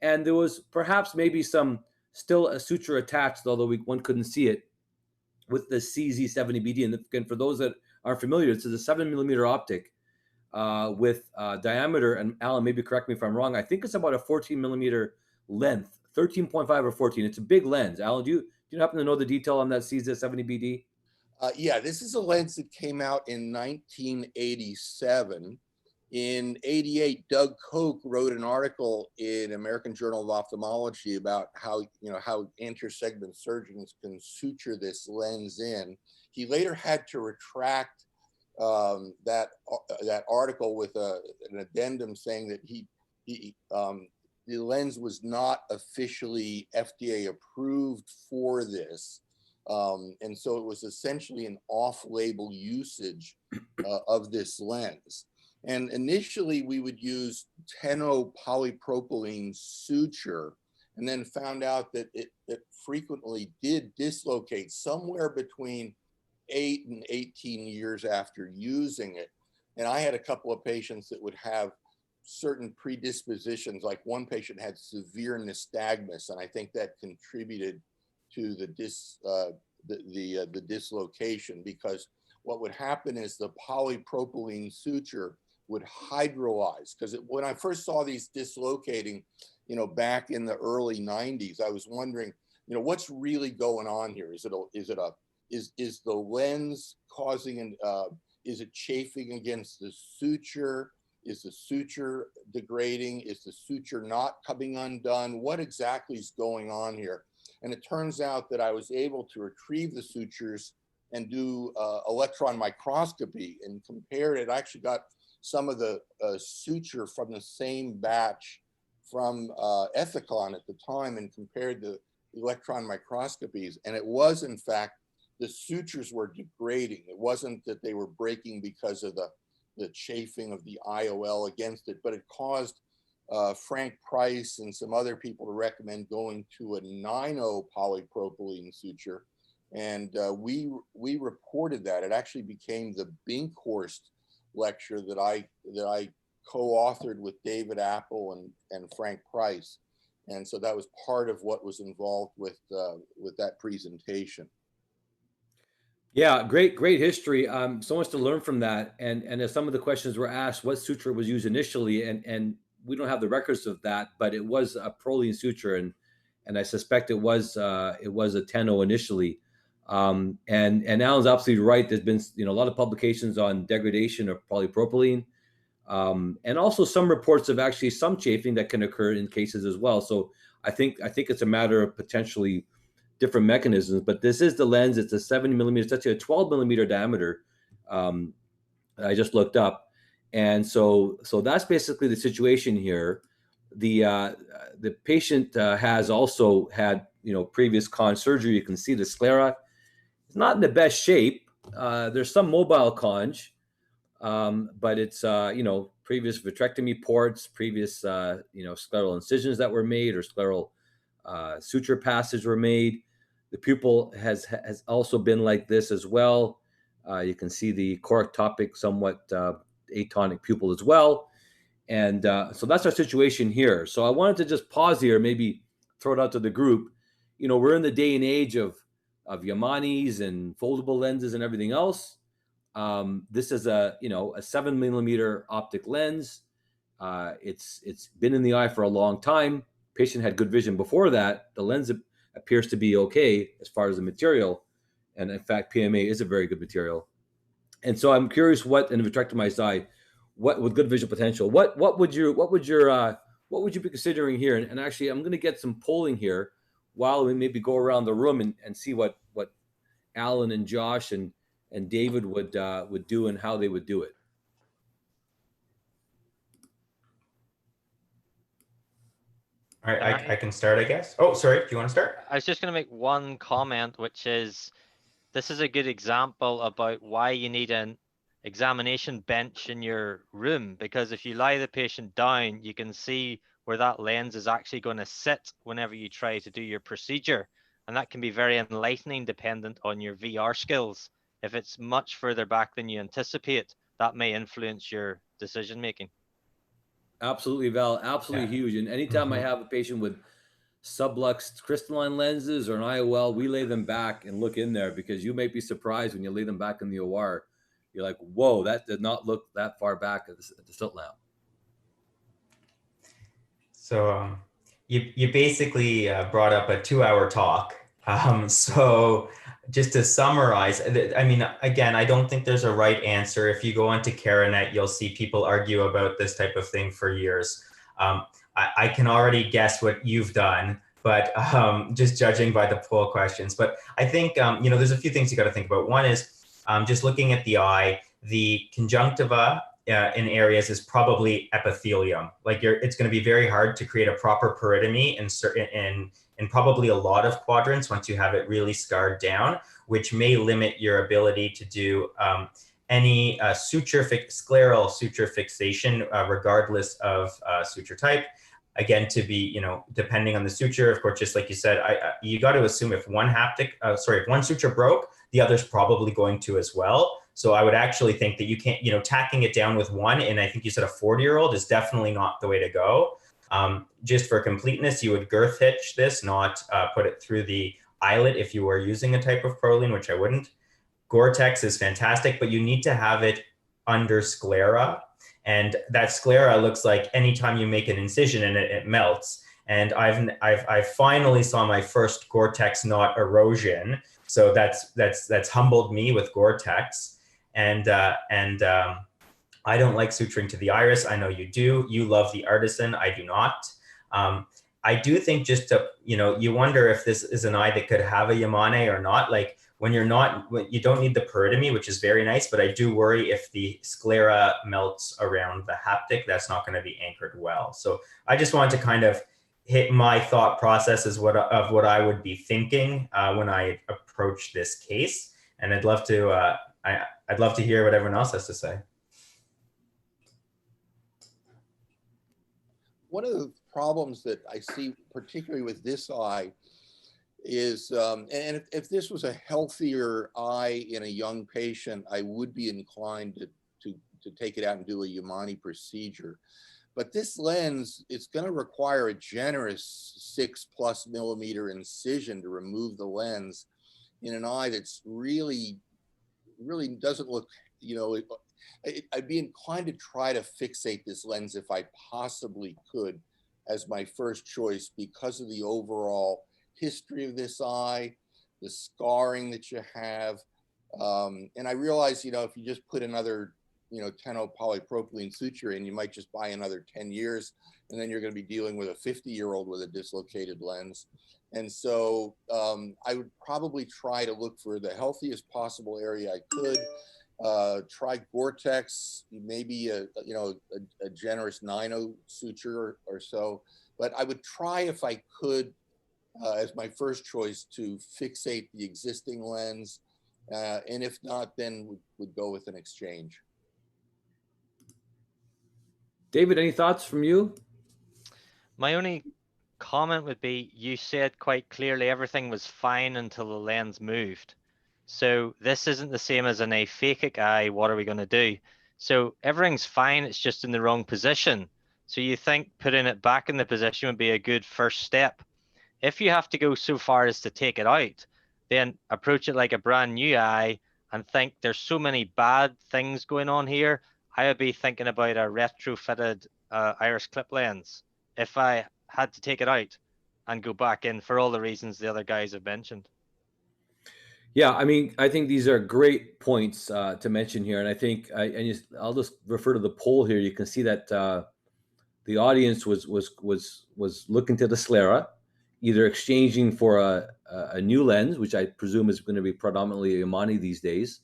Speaker 3: And there was perhaps maybe still a suture attached, although one couldn't see it, with the CZ70BD. And again, for those that aren't familiar, it's a 7mm optic with diameter, and Alan, maybe correct me if I'm wrong, I think it's about a 14mm length, 13.5 or 14. It's a big lens. Alan, do you happen to know the detail on that CZ70BD?
Speaker 5: Yeah, this is a lens that came out in 1987. In 88, Doug Koch wrote an article in American Journal of Ophthalmology about how intersegment surgeons can suture this lens in. He later had to retract that article with an addendum saying that the lens was not officially FDA approved for this. And so it was essentially an off-label usage of this lens. And initially we would use 10-0 polypropylene suture, and then found out that it frequently did dislocate somewhere between 8 and 18 years after using it. And I had a couple of patients that would have certain predispositions, like one patient had severe nystagmus, and I think that contributed to the dislocation, because what would happen is the polypropylene suture would hydrolyze. Because when I first saw these dislocating, back in the early 90s, I was wondering, what's really going on here? Is the lens causing is it chafing against the suture? Is the suture degrading? Is the suture not coming undone? What exactly is going on here? And it turns out that I was able to retrieve the sutures and do electron microscopy and compare it. I actually got some of the suture from the same batch from Ethicon at the time and compared the electron microscopies. And it was, in fact, the sutures were degrading. It wasn't that they were breaking because of the chafing of the IOL against it, but it caused Frank Price and some other people to recommend going to a 9-0 polypropylene suture. And we reported that. It actually became the Binkhorst lecture that I co-authored with David Apple and Frank Price. And so that was part of what was involved with that presentation.
Speaker 3: Yeah, great history. So much to learn from that. And as some of the questions were asked, what suture was used initially, and we don't have the records of that, but it was a Proliene suture, and I suspect it was a 10-0 initially. And Alan's absolutely right. There's been a lot of publications on degradation of polypropylene, and also some reports of actually some chafing that can occur in cases as well. So I think it's a matter of potentially different mechanisms. But this is the lens. It's a 70 millimeter, it's actually a 12 millimeter diameter. I just looked up, and so that's basically the situation here. The patient has also had previous con surgery. You can see the sclera. It's not in the best shape. There's some mobile conj, but it's previous vitrectomy ports, previous scleral incisions that were made, or scleral suture passes were made. The pupil has also been like this as well. You can see the correctopic, somewhat atonic pupil as well. And so that's our situation here. So I wanted to just pause here, maybe throw it out to the group. We're in the day and age of Yamanis and foldable lenses and everything else. This is a 7 millimeter optic lens. It's been in the eye for a long time. Patient had good vision before that. The lens appears to be okay as far as the material, and in fact, PMA is a very good material. And so I'm curious, what in a vitrectomized eye, what with good visual potential, what would you be considering here? And actually, I'm going to get some polling here while we maybe go around the room and see what Alan and Josh and David would do and how they would do it.
Speaker 4: All right, I can start, I guess. Oh, sorry, do you want to start?
Speaker 1: I was just going to make one comment, which is, this is a good example about why you need an examination bench in your room, because if you lie the patient down, you can see where that lens is actually going to sit whenever you try to do your procedure. And that can be very enlightening dependent on your VR skills. If it's much further back than you anticipate, that may influence your decision making.
Speaker 3: Absolutely, Val. Absolutely huge. And anytime I have a patient with sublux crystalline lenses or an IOL, we lay them back and look in there, because you may be surprised when you lay them back in the OR. You're like, whoa, that did not look that far back at the slit lamp.
Speaker 4: So you basically brought up a 2-hour talk. So just to summarize, I mean, again, I don't think there's a right answer. If you go onto Caranet, you'll see people argue about this type of thing for years. I can already guess what you've done, but just judging by the poll questions. But I think, there's a few things you got to think about. One is just looking at the eye, the conjunctiva in areas is probably epithelium. Like it's going to be very hard to create a proper porotomy in probably a lot of quadrants once you have it really scarred down, which may limit your ability to do any scleral suture fixation, regardless of suture type. Again, to be, depending on the suture, of course, just like you said, you got to assume if one suture broke, the other's probably going to as well. So I would actually think that you can't, tacking it down with one, and I think you said a 40-year-old is definitely not the way to go. Just for completeness, you would girth hitch this, not put it through the eyelet if you were using a type of Proliene, which I wouldn't. Gore-Tex is fantastic, but you need to have it under sclera. And that sclera looks like anytime you make an incision in it, it melts. And I've finally saw my first Gore-Tex not erosion. So that's humbled me with Gore-Tex. And I don't like suturing to the iris. I know you do. You love the artisan. I do not. I do think just to, you wonder if this is an eye that could have a Yamane or not. Like when you don't need the porotomy, which is very nice, but I do worry if the sclera melts around the haptic, that's not going to be anchored well. So I just wanted to kind of hit my thought process of what I would be thinking when I approach this case. And I'd love to hear what everyone else has to say.
Speaker 5: one of the problems that I see, particularly with this eye, is, and if this was a healthier eye in a young patient, I would be inclined to take it out and do a Yamane procedure. But this lens, it's going to require a generous 6+ millimeter incision to remove the lens in an eye that's really doesn't look, you know, I'd be inclined to try to fixate this lens if I possibly could as my first choice, because of the overall history of this eye, the scarring that you have. And I realize, you know, if you just put another, you know, 10-0 polypropylene suture in, you might just buy another 10 years, and then you're going to be dealing with a 50-year-old with a dislocated lens. And so I would probably try to look for the healthiest possible area I could. Try Gore-Tex, maybe you know, a generous 9-0 suture or so. But I would try, if I could, as my first choice, to fixate the existing lens, and if not, then would go with an exchange.
Speaker 3: David, any thoughts from you?
Speaker 1: My only comment would be, you said quite clearly everything was fine until the lens moved. So this isn't the same as an aphakic eye. What are we going to do? So everything's fine, it's just in the wrong position. So you think putting it back in the position would be a good first step. If you have to go so far as to take it out, then approach it like a brand new eye and think there's so many bad things going on here. I would be thinking about a retrofitted iris clip lens if I had to take it out and go back in for all the reasons the other guys have mentioned.
Speaker 3: Yeah, I mean, I think these are great points to mention here, and I think I'll just refer to the poll here. You can see that the audience was looking to the sclera, either exchanging for a new lens, which I presume is going to be predominantly a Yamane these days,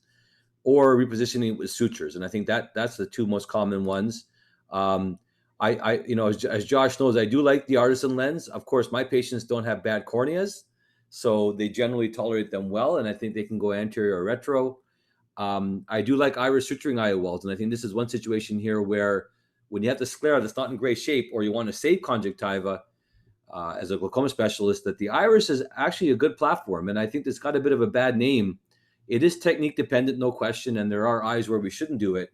Speaker 3: or repositioning it with sutures. And I think that's the two most common ones. I you know, as Josh knows, I do like the artisan lens. Of course, my patients don't have bad corneas, so they generally tolerate them well, and I think they can go anterior or retro. I do like iris suturing IOLs, and I think this is one situation here where when you have the sclera that's not in great shape, or you want to save conjunctiva, as a glaucoma specialist, that the iris is actually a good platform. And I think it's got a bit of a bad name. It is technique dependent, no question, and there are eyes where we shouldn't do it,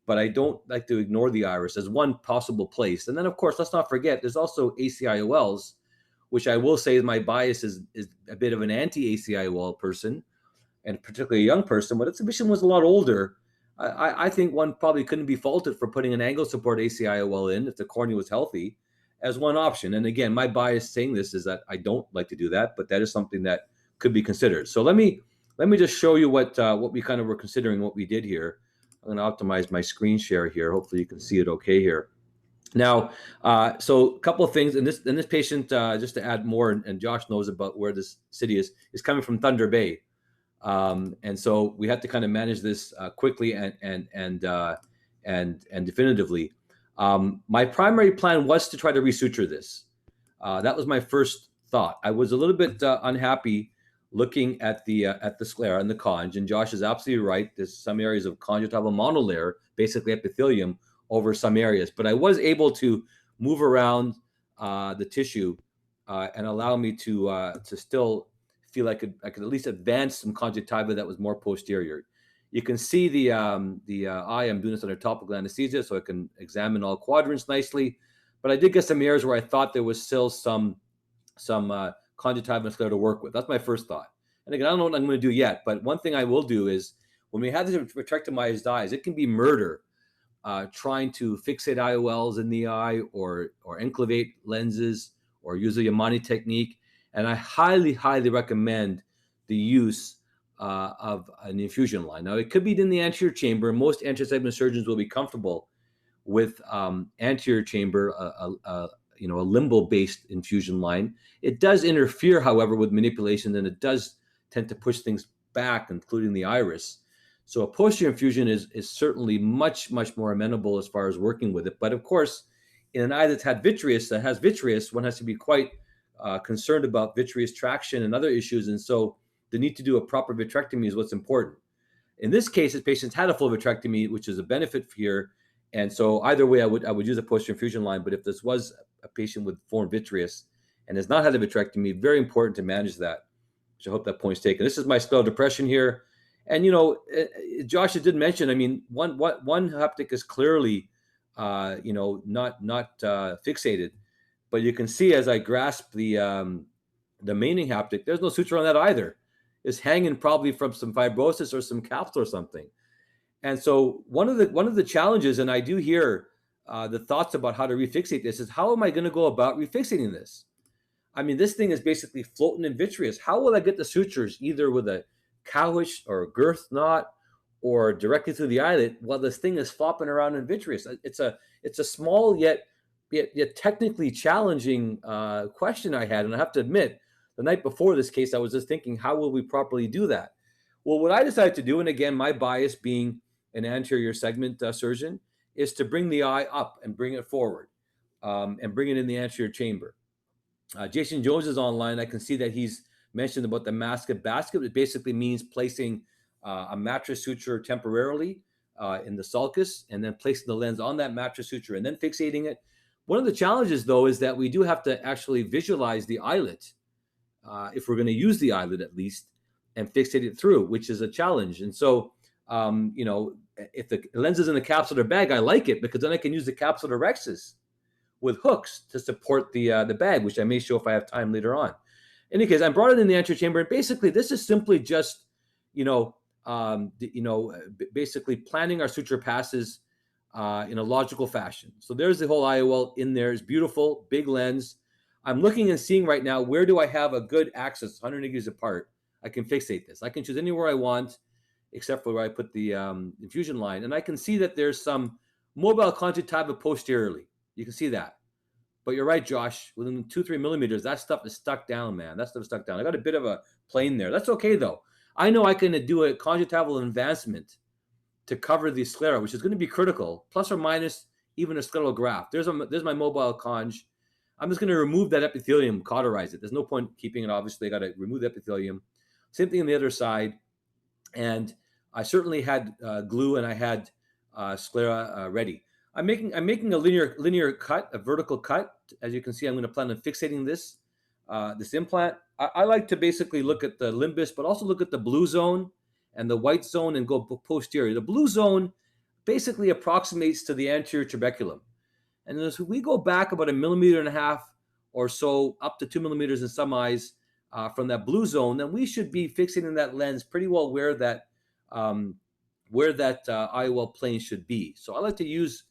Speaker 3: but I don't like to ignore the iris as one possible place. And then, of course, let's not forget, there's also ACIOLs, which I will say is my bias is a bit of an anti-ACIOL person, and particularly a young person. But if the patient was a lot older, I think one probably couldn't be faulted for putting an angle support ACIOL in if the cornea was healthy, as one option. And again, my bias saying this is that I don't like to do that, but that is something that could be considered. So let me just show you what we kind of were considering, what we did here. I'm going to optimize my screen share here. Hopefully you can see it okay here. Now, so a couple of things, and this patient, just to add more, and Josh knows about where this city is coming from Thunder Bay. And so we had to kind of manage this quickly and definitively. My primary plan was to try to resuture this. That was my first thought. I was a little bit unhappy looking at the sclera and the conj, and Josh is absolutely right. There's some areas of conjunctival monolayer, basically epithelium, over some areas, but I was able to move around the tissue and allow me to still feel I could at least advance some conjunctiva that was more posterior. You can see the eye. I'm doing this under topical anesthesia, so I can examine all quadrants nicely. But I did get some areas where I thought there was still some conjunctiva and sclera to work with. That's my first thought. And again, I don't know what I'm going to do yet, but one thing I will do is when we have these vitrectomized eyes, it can be murder trying to fixate IOLs in the eye or enclavate lenses or use a Yamane technique. And I highly, highly recommend the use of an infusion line. Now, it could be in the anterior chamber. Most anterior segment surgeons will be comfortable with anterior chamber, a limbo-based infusion line. It does interfere, however, with manipulation, and it does tend to push things back, including the iris. So a posterior infusion is certainly much, much more amenable as far as working with it. But of course, in an eye that has vitreous, one has to be quite concerned about vitreous traction and other issues. And so the need to do a proper vitrectomy is what's important. In this case, the patients had a full vitrectomy, which is a benefit here. And so either way, I would use a posterior infusion line. But if this was a patient with formed vitreous and has not had a vitrectomy, very important to manage that. So I hope that point's taken. This is my scleral depression here. And, you know, Josh did mention, I mean, one haptic is clearly, you know, not fixated. But you can see as I grasp the remaining haptic, there's no suture on that either. It's hanging probably from some fibrosis or some capsule or something. And so one of the challenges, and I do hear the thoughts about how to refixate this, is how am I going to go about refixating this? I mean, this thing is basically floating in vitreous. How will I get the sutures either with a cowish or a girth knot or directly through the eyelid while this thing is flopping around in vitreous? It's a small yet technically challenging question I had. And I have to admit, the night before this case, I was just thinking, how will we properly do that? Well, what I decided to do, and again, my bias being an anterior segment surgeon, is to bring the eye up and bring it forward and bring it in the anterior chamber. Jason Jones is online. I can see that he's mentioned about the masket basket. It basically means placing a mattress suture temporarily in the sulcus and then placing the lens on that mattress suture and then fixating it. One of the challenges, though, is that we do have to actually visualize the eyelid, if we're going to use the eyelid at least, and fixate it through, which is a challenge. And so, you know, if the lens is in the capsular bag, I like it because then I can use the capsular rexes with hooks to support the bag, which I may show if I have time later on. In any case, I brought it in the anterior chamber, and basically this is simply just, basically planning our suture passes in a logical fashion. So there's the whole IOL in there. It's beautiful, big lens. I'm looking and seeing right now, where do I have a good axis, 100 degrees apart? I can fixate this. I can choose anywhere I want, except for where I put the infusion line. And I can see that there's some mobile conjunctiva posteriorly. You can see that. But you're right, Josh, within 2-3 millimeters, that stuff is stuck down, man. That stuff is stuck down. I got a bit of a plane there. That's okay, though. I know I can do a conjunctival advancement to cover the sclera, which is going to be critical, plus or minus even a scleral graft. There's my mobile conj. I'm just going to remove that epithelium, cauterize it. There's no point keeping it, obviously. I got to remove the epithelium. Same thing on the other side. And I certainly had glue and I had sclera ready. I'm making a linear cut, a vertical cut. As you can see, I'm going to plan on fixating this implant. I like to basically look at the limbus, but also look at the blue zone and the white zone and go posterior. The blue zone basically approximates to the anterior trabeculum. And as we go back about 1.5 millimeters or so, up to 2 millimeters in some eyes from that blue zone, then we should be fixating that lens pretty well where that IOL plane should be. So I like to use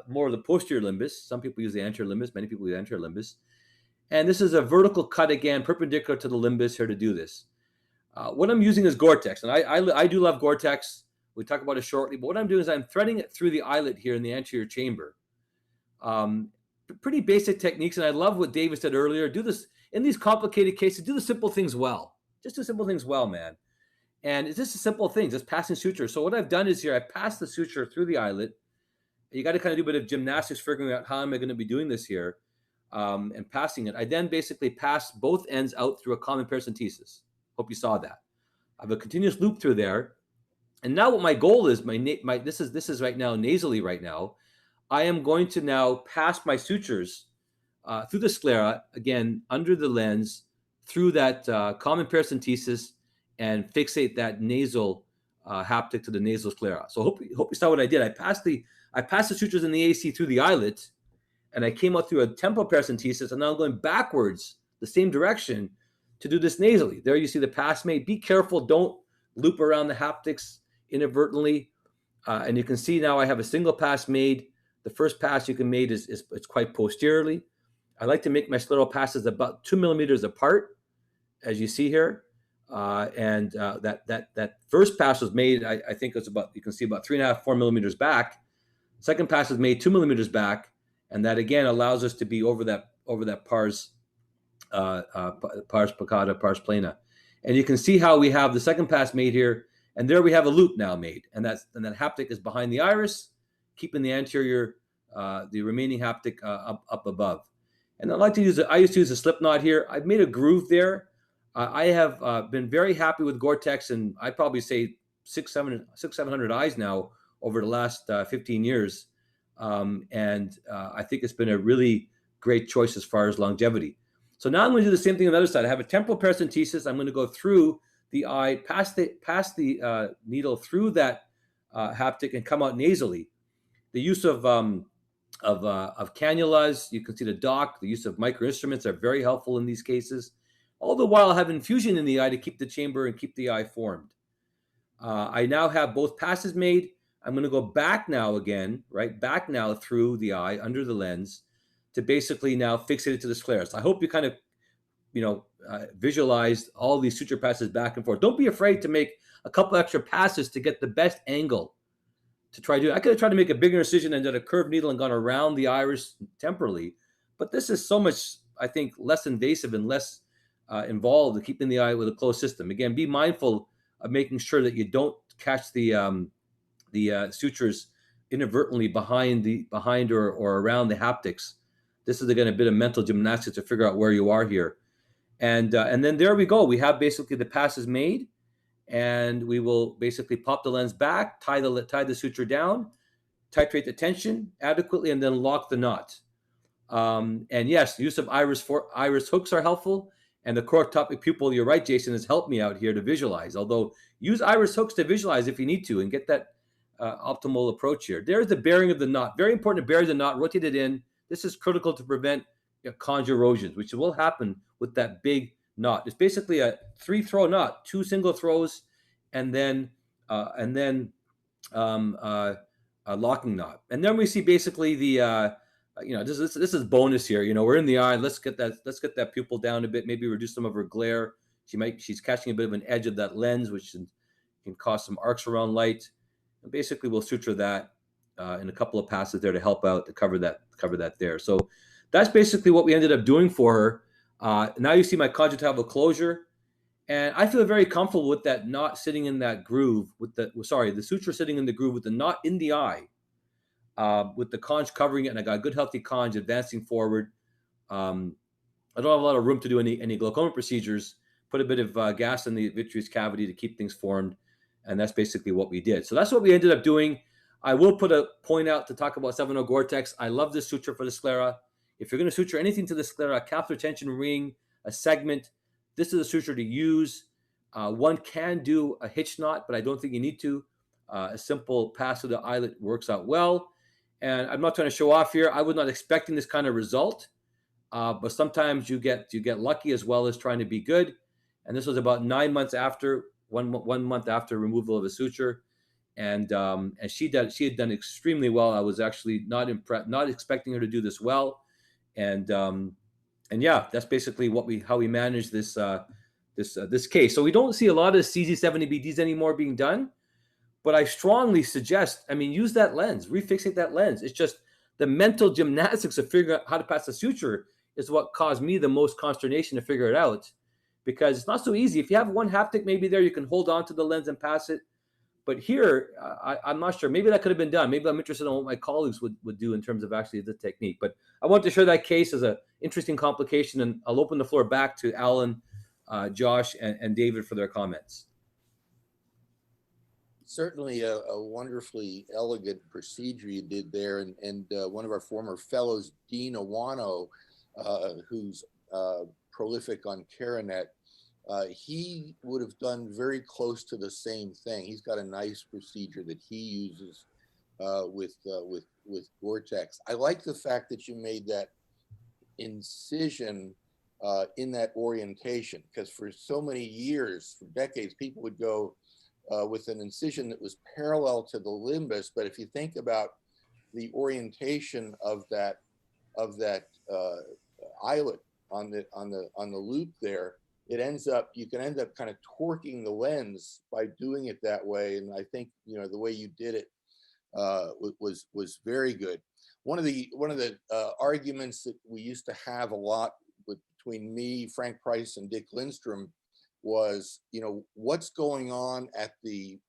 Speaker 3: more of the posterior limbus. Some people use the anterior limbus. Many people use anterior limbus. And this is a vertical cut, again, perpendicular to the limbus here to do this. What I'm using is Gore-Tex. And I do love Gore-Tex. We'll talk about it shortly. But what I'm doing is I'm threading it through the eyelid here in the anterior chamber. Pretty basic techniques. And I love what David said earlier. Do this in these complicated cases. Do the simple things well. Just do simple things well, man. And it's just a simple thing, just passing suture. So what I've done is here, I passed the suture through the eyelid. You got to kind of do a bit of gymnastics figuring out how am I going to be doing this here and passing it. I then basically pass both ends out through a common paracentesis. Hope you saw that. I have a continuous loop through there. And now what my goal is, this is right now nasally right now. I am going to now pass my sutures through the sclera, again, under the lens, through that common paracentesis and fixate that nasal haptic to the nasal sclera. So hope you saw what I did. I passed the sutures in the AC through the eyelid, and I came out through a temporal paracentesis, and now I'm going backwards the same direction to do this nasally. There you see the pass made. Be careful. Don't loop around the haptics inadvertently. And you can see now I have a single pass made. The first pass you can make is quite posteriorly. I like to make my scleral passes about 2 millimeters apart, as you see here. That first pass was made, I think it was about, you can see about 3.5, 4 millimeters back. Second pass was made 2 millimeters back. And that again allows us to be over that pars peccata, pars plana. And you can see how we have the second pass made here. And there we have a loop now made. And that haptic is behind the iris, keeping the anterior, the remaining haptic up above. And I used to use a slip knot here. I've made a groove there. I have been very happy with Gore-Tex, and I'd probably say 600-700 eyes now over the last 15 years. I think it's been a really great choice as far as longevity. So now I'm going to do the same thing on the other side. I have a temporal paracentesis. I'm going to go through the eye, pass the needle through that haptic and come out nasally. The use of cannulas, you can see the dock, the use of microinstruments are very helpful in these cases. All the while I have infusion in the eye to keep the chamber and keep the eye formed. I now have both passes made. I'm going to go back now again, right? Back now through the eye, under the lens, to basically now fixate it to the sclera. So I hope you kind of, visualized all these suture passes back and forth. Don't be afraid to make a couple extra passes to get the best angle to try to do it. I could have tried to make a bigger incision and done a curved needle and gone around the iris temporally, but this is so much, I think, less invasive and less involved in keeping the eye with a closed system. Again, be mindful of making sure that you don't catch the sutures inadvertently behind or around the haptics. This is again a bit of mental gymnastics to figure out where you are here. And then there we go. We have basically the passes made, and we will basically pop the lens back, tie the suture down, titrate the tension adequately, and then lock the knot. And yes, the use of iris hooks are helpful, and the cortopic pupil, you're right, Jason, has helped me out here to visualize. Although use iris hooks to visualize if you need to and get that optimal approach here. There's the bearing of the knot. Very important to bury the knot, rotate it in. This is critical to prevent conj erosions, which will happen with that big knot. It's basically a 3-throw knot, 2 single throws, and then a locking knot. And then we see basically the this is bonus here. We're in the eye. Let's get that pupil down a bit. Maybe reduce some of her glare. She's catching a bit of an edge of that lens, which can cause some arcs around light. And basically, we'll suture that in a couple of passes there to help out to cover that there. So that's basically what we ended up doing for her. Now you see my conjunctival closure, and I feel very comfortable with that knot sitting in that groove the suture sitting in the groove with the knot in the eye, with the conj covering it, and I got a good healthy conj advancing forward. I don't have a lot of room to do any glaucoma procedures. Put a bit of gas in the vitreous cavity to keep things formed, and that's basically what we did. So that's what we ended up doing. I will put a point out to talk about 7/0 Gore-Tex. I love this suture for the sclera. If you're going to suture anything to the sclera, a capsular tension ring, a segment, this is a suture to use. One can do a hitch knot, but I don't think you need to. A simple pass through the eyelet works out well. And I'm not trying to show off here. I was not expecting this kind of result, but sometimes you get lucky as well as trying to be good. And this was about 9 months after, one month after removal of a suture. And she had done extremely well. I was actually not expecting her to do this well. And yeah, that's basically how we manage this case. So we don't see a lot of CZ70BDs anymore being done, but I strongly suggest, use that lens, refixate that lens. It's just the mental gymnastics of figuring out how to pass the suture is what caused me the most consternation to figure it out, because it's not so easy. If you have one haptic, maybe there you can hold on to the lens and pass it. But here, I'm not sure. Maybe that could have been done. Maybe I'm interested in what my colleagues would do in terms of actually the technique. But I want to share that case as an interesting complication, and I'll open the floor back to Alan, Josh, and David for their comments.
Speaker 5: Certainly a wonderfully elegant procedure you did there. And one of our former fellows, Dean Awano, who's prolific on CareNet, he would have done very close to the same thing. He's got a nice procedure that he uses with Gore-Tex. I like the fact that you made that incision in that orientation, because for so many years, for decades, people would go with an incision that was parallel to the limbus. But if you think about the orientation of that eyelet on the loop there, you can end up kind of torquing the lens by doing it that way. And I think the way you did it was very good. One of the arguments that we used to have a lot between me, Frank Price, and Dick Lindstrom was, what's going on at the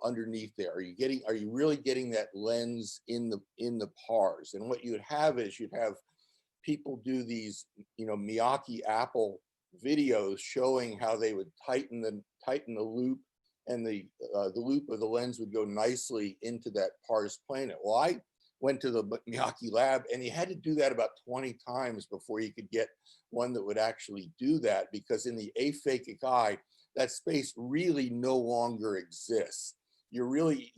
Speaker 5: underneath there? Are you really getting that lens in the pars? And what you'd have is you'd have people do these Miyake Apple videos showing how they would tighten the loop, and the loop of the lens would go nicely into that pars plane. Well, went to the Miyake lab, and he had to do that about 20 times before he could get one that would actually do that, because in the aphakic eye, that space really no longer exists. You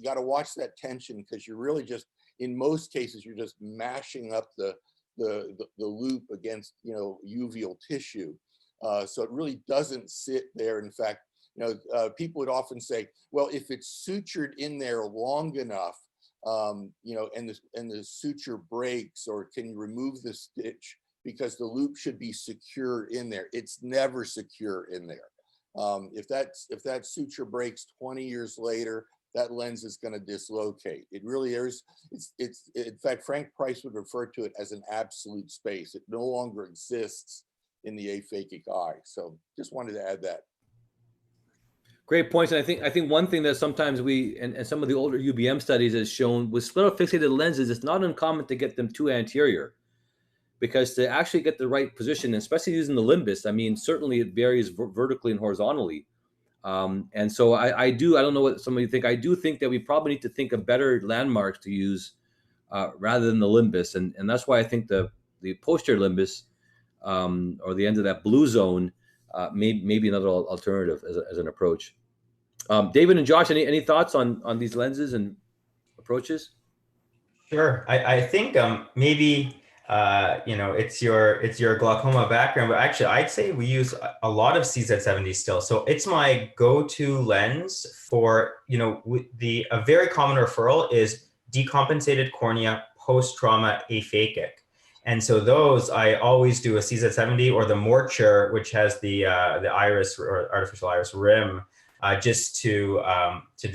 Speaker 5: got to watch that tension, because you're really just, in most cases, you're just mashing up the loop against, uveal tissue. So it really doesn't sit there. In fact, people would often say, well, if it's sutured in there long enough, and the suture breaks, or can you remove the stitch, because the loop should be secure in there. It's never secure in there. If that suture breaks 20 years later, that lens is going to dislocate. It really is. It's in fact, Frank Price would refer to it as an absolute space. It no longer exists in the aphakic eye. So just wanted to add that.
Speaker 3: Great points. And I think one thing that sometimes and some of the older UBM studies has shown with sclerofixated lenses, it's not uncommon to get them too anterior, because to actually get the right position, especially using the limbus, I mean, certainly it varies vertically and horizontally. And so I don't know what some of you think. I do think that we probably need to think of better landmarks to use rather than the limbus. And that's why I think the posterior limbus or the end of that blue zone may be another alternative as an approach. David and Josh, any thoughts on these lenses and approaches?
Speaker 4: Sure. I think maybe it's your glaucoma background, but actually I'd say we use a lot of CZ70 still. So it's my go-to lens for, a very common referral is decompensated cornea post-trauma aphakic. And so those, I always do a CZ70 or the Morture, which has the iris or artificial iris rim, just to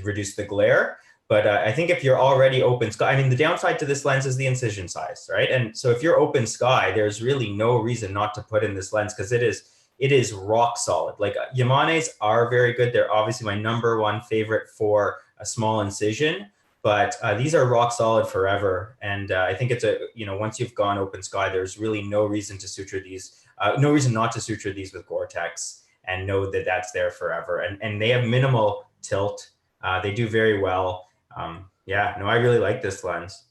Speaker 4: reduce the glare. But I think if you're already open sky, I mean, the downside to this lens is the incision size, right? And so if you're open sky, there's really no reason not to put in this lens, because it is rock solid. Like Yamanes are very good. They're obviously my #1 favorite for a small incision, but these are rock solid forever. And I think it's once you've gone open sky, there's really no reason to suture these, no reason not to suture these with Gore-Tex, and know that that's there forever. And they have minimal tilt. They do very well. I really like this lens.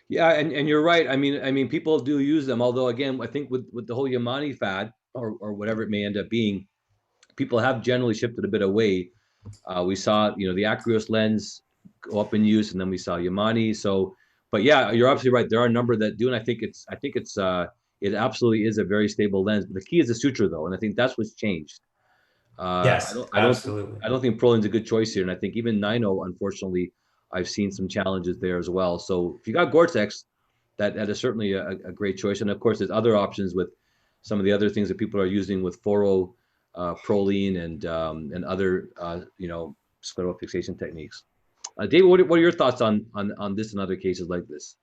Speaker 3: Yeah, and you're right. I mean, people do use them. Although, again, I think with the whole Yamane fad or whatever it may end up being, people have generally shifted a bit away. We saw, the Acryos lens go up in use, and then we saw Yamane. So, but yeah, you're absolutely right. There are a number that do, and I think it absolutely is a very stable lens. But the key is the suture, though, and I think that's what's changed.
Speaker 4: Yes, absolutely.
Speaker 3: I don't think Prolin's a good choice here, and I think even Nino, unfortunately, I've seen some challenges there as well. So if you got Gore-Tex, that is certainly a great choice. And of course, there's other options with some of the other things that people are using with fluoro, Prolene, and other scleral fixation techniques. David, what are your thoughts on this and other cases like this?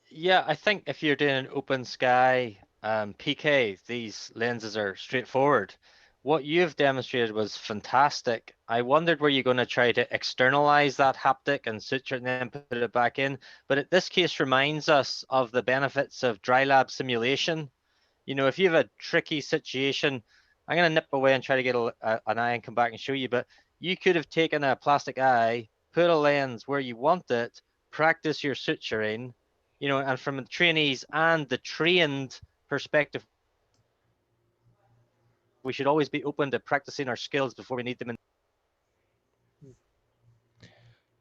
Speaker 1: Yeah, I think if you're doing an open sky PK, these lenses are straightforward. What you've demonstrated was fantastic. I wondered, were you going to try to externalize that haptic and suture it and then put it back in? But this case reminds us of the benefits of dry lab simulation. If you have a tricky situation, I'm going to nip away and try to get an eye and come back and show you, but you could have taken a plastic eye, put a lens where you want it, practice your suturing, and from the trainees and the trained perspective, we should always be open to practicing our skills before we need them.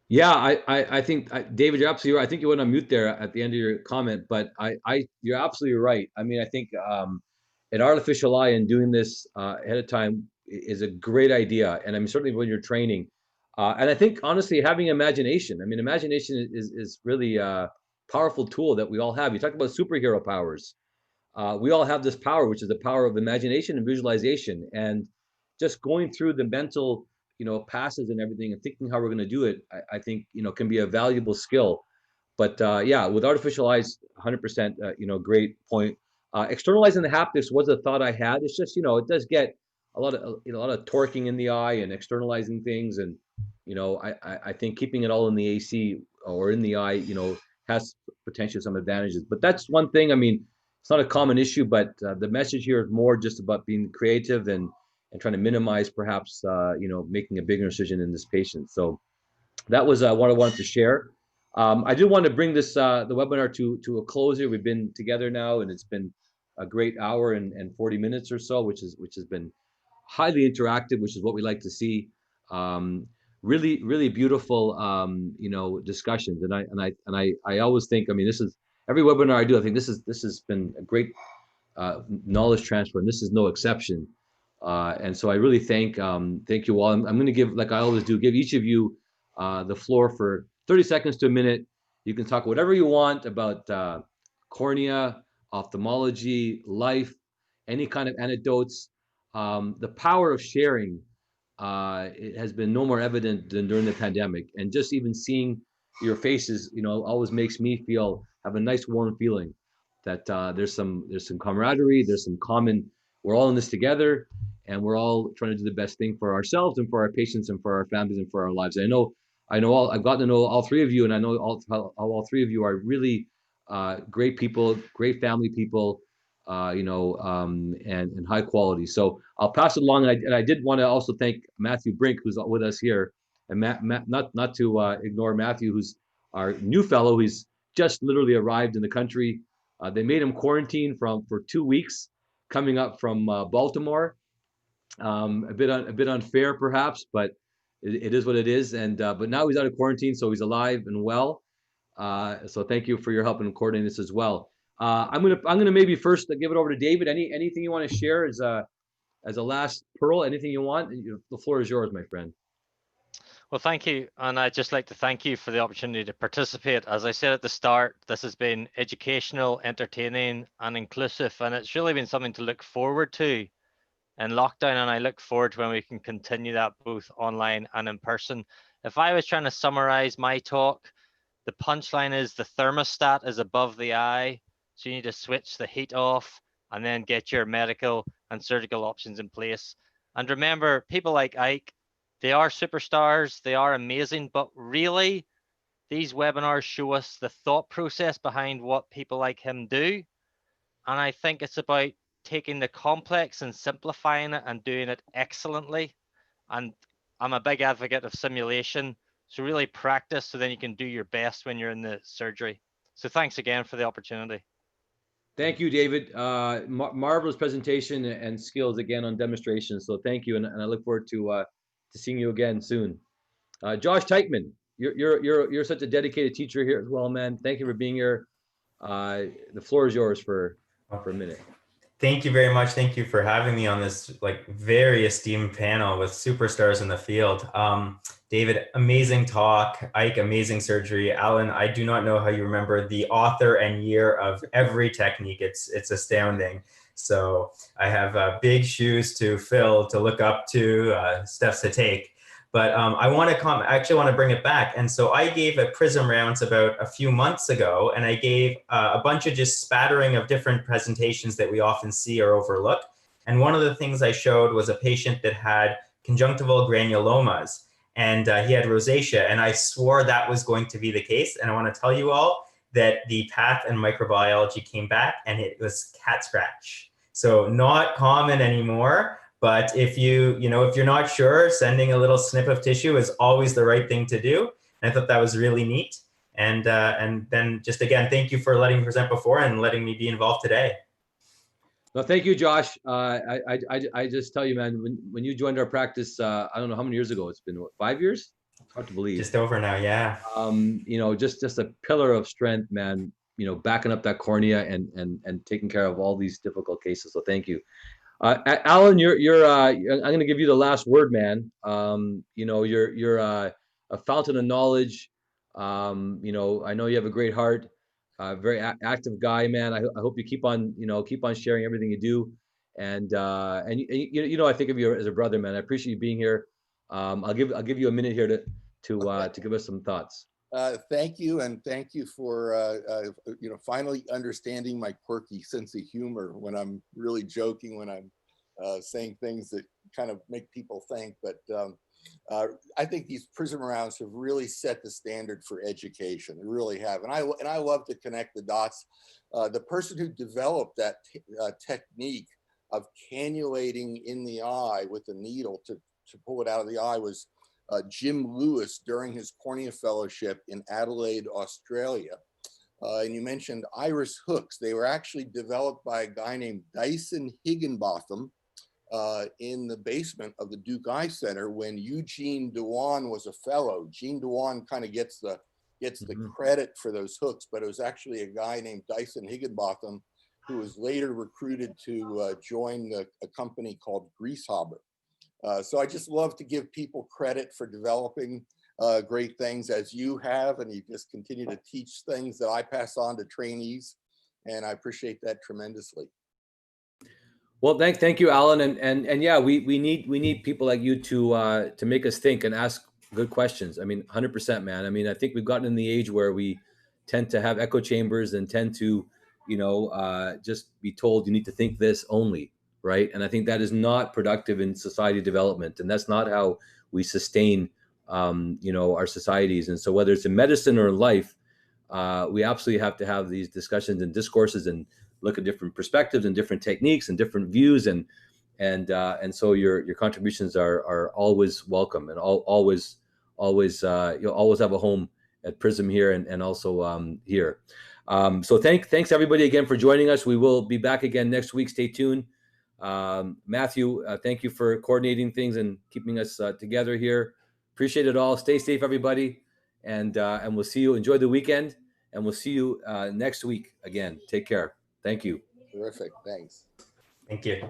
Speaker 3: Yeah, I think David, you're absolutely right. I think you went on mute there at the end of your comment, but you're absolutely right. I mean, I think an artificial eye and doing this ahead of time is a great idea, and I mean certainly when you're training, and I think honestly having imagination. I mean, imagination is really a powerful tool that we all have. You talk about superhero powers. We all have this power, which is the power of imagination and visualization, and just going through the mental, passes and everything, and thinking how we're going to do it. I think can be a valuable skill. But yeah, with artificial eyes, 100%. Great point. Externalizing the haptics was a thought I had. It's just it does get a lot of torquing in the eye and externalizing things, and I think keeping it all in the AC or in the eye, has potentially some advantages. But that's one thing. I mean, it's not a common issue, but the message here is more just about being creative and trying to minimize perhaps making a bigger incision in this patient. So that was what I wanted to share. I did want to bring this the webinar to a close here. We've been together now, and it's been a great hour and 40 minutes or so, which has been highly interactive, which is what we like to see. Really beautiful, discussions. And I always think, I mean, this is every webinar I do. I think this has been a great knowledge transfer, and this is no exception. And so I really thank you all. I'm going to give, like I always do, give each of you the floor for 30 seconds to a minute. You can talk whatever you want about cornea, ophthalmology, life, any kind of anecdotes. The power of sharing it has been no more evident than during the pandemic. And just even seeing your faces, always makes me have a nice warm feeling that there's some camaraderie, there's some common, we're all in this together, and we're all trying to do the best thing for ourselves and for our patients and for our families and for our lives. I've gotten to know all three of you, and I know all three of you are really great people, great family people, and high quality. So I'll pass it along. And I did want to also thank Matthew Brink, who's with us here, and not to ignore Matthew, who's our new fellow. He's just literally arrived in the country. They made him quarantine for 2 weeks, coming up from Baltimore. A bit unfair, perhaps, but it is what it is. And but now he's out of quarantine, so he's alive and well. So thank you for your help in coordinating this as well. I'm gonna maybe first give it over to David. Anything you want to share as a last pearl? Anything you want? The floor is yours, my friend.
Speaker 1: Well, thank you. And I'd just like to thank you for the opportunity to participate. As I said at the start, this has been educational, entertaining, and inclusive. And it's really been something to look forward to in lockdown. And I look forward to when we can continue that both online and in person. If I was trying to summarize my talk, the punchline is the thermostat is above the eye. So you need to switch the heat off and then get your medical and surgical options in place. And remember, people like Ike, they are superstars, they are amazing, but really, these webinars show us the thought process behind what people like him do. And I think it's about taking the complex and simplifying it and doing it excellently. And I'm a big advocate of simulation. So really practice so then you can do your best when you're in the surgery. So thanks again for the opportunity.
Speaker 3: Thank you, David. Marvelous presentation and skills again on demonstration. So thank you, and I look forward to seeing you again soon. Josh Teichman, you're such a dedicated teacher here as well, man. Thank you for being here. The floor is yours for a minute.
Speaker 4: Thank you very much. Thank you for having me on this very esteemed panel with superstars in the field. David, amazing talk. Ike, amazing surgery. Alan, I do not know how you remember the author and year of every technique. It's astounding. So I have big shoes to fill, to look up to, steps to take. But I actually want to bring it back. And so I gave a Prism Rounds about a few months ago, and I gave a bunch of just spattering of different presentations that we often see or overlook. And one of the things I showed was a patient that had conjunctival granulomas, and he had rosacea, and I swore that was going to be the case. And I want to tell you all that the path and microbiology came back, and it was cat scratch. So not common anymore. But if you're not sure, sending a little snip of tissue is always the right thing to do. And I thought that was really neat. And then just again, thank you for letting me present before and letting me be involved today.
Speaker 3: Well, thank you, Josh. I just tell you, man, when you joined our practice, I don't know how many years ago. It's been what, 5 years? It's hard to believe.
Speaker 4: Just over now, yeah.
Speaker 3: Just a pillar of strength, man. Backing up that cornea and taking care of all these difficult cases. So thank you. Alan, I'm going to give you the last word, man. You're a fountain of knowledge. I know you have a great heart, very active guy, man. I hope you keep on sharing everything you do. And I think of you as a brother, man. I appreciate you being here. I'll give you a minute here to give us some thoughts.
Speaker 5: Thank you, and thank you for finally understanding my quirky sense of humor when I'm really joking, when I'm saying things that kind of make people think. But I think these Prism Rounds have really set the standard for education. They really have, and I love to connect the dots. The person who developed that technique of cannulating in the eye with a needle to pull it out of the eye was Jim Lewis during his cornea fellowship in Adelaide, Australia. And you mentioned iris hooks. They were actually developed by a guy named Dyson Higginbotham in the basement of the Duke Eye Center when Eugene Dewan was a fellow. Gene Dewan kind of gets the credit for those hooks, but it was actually a guy named Dyson Higginbotham who was later recruited to join a company called Grieshauber. So I just love to give people credit for developing great things as you have, and you just continue to teach things that I pass on to trainees, and I appreciate that tremendously.
Speaker 3: Well, thank you, Alan, and yeah, we need people like you to make us think and ask good questions. I mean, 100%, man. I mean, I think we've gotten in the age where we tend to have echo chambers and tend to, just be told you need to think this only, right? And I think that is not productive in society development, and that's not how we sustain, our societies. And so, whether it's in medicine or in life, we absolutely have to have these discussions and discourses and look at different perspectives and different techniques and different views, and so your contributions are always welcome, and always you'll always have a home at Prism here and also here. So thanks everybody again for joining us. We will be back again next week. Stay tuned. Matthew, thank you for coordinating things and keeping us together here. Appreciate it all. Stay safe, everybody, and we'll see you. Enjoy the weekend, and we'll see you next week again. Take care. Thank you.
Speaker 5: Terrific. Thanks.
Speaker 4: Thank you.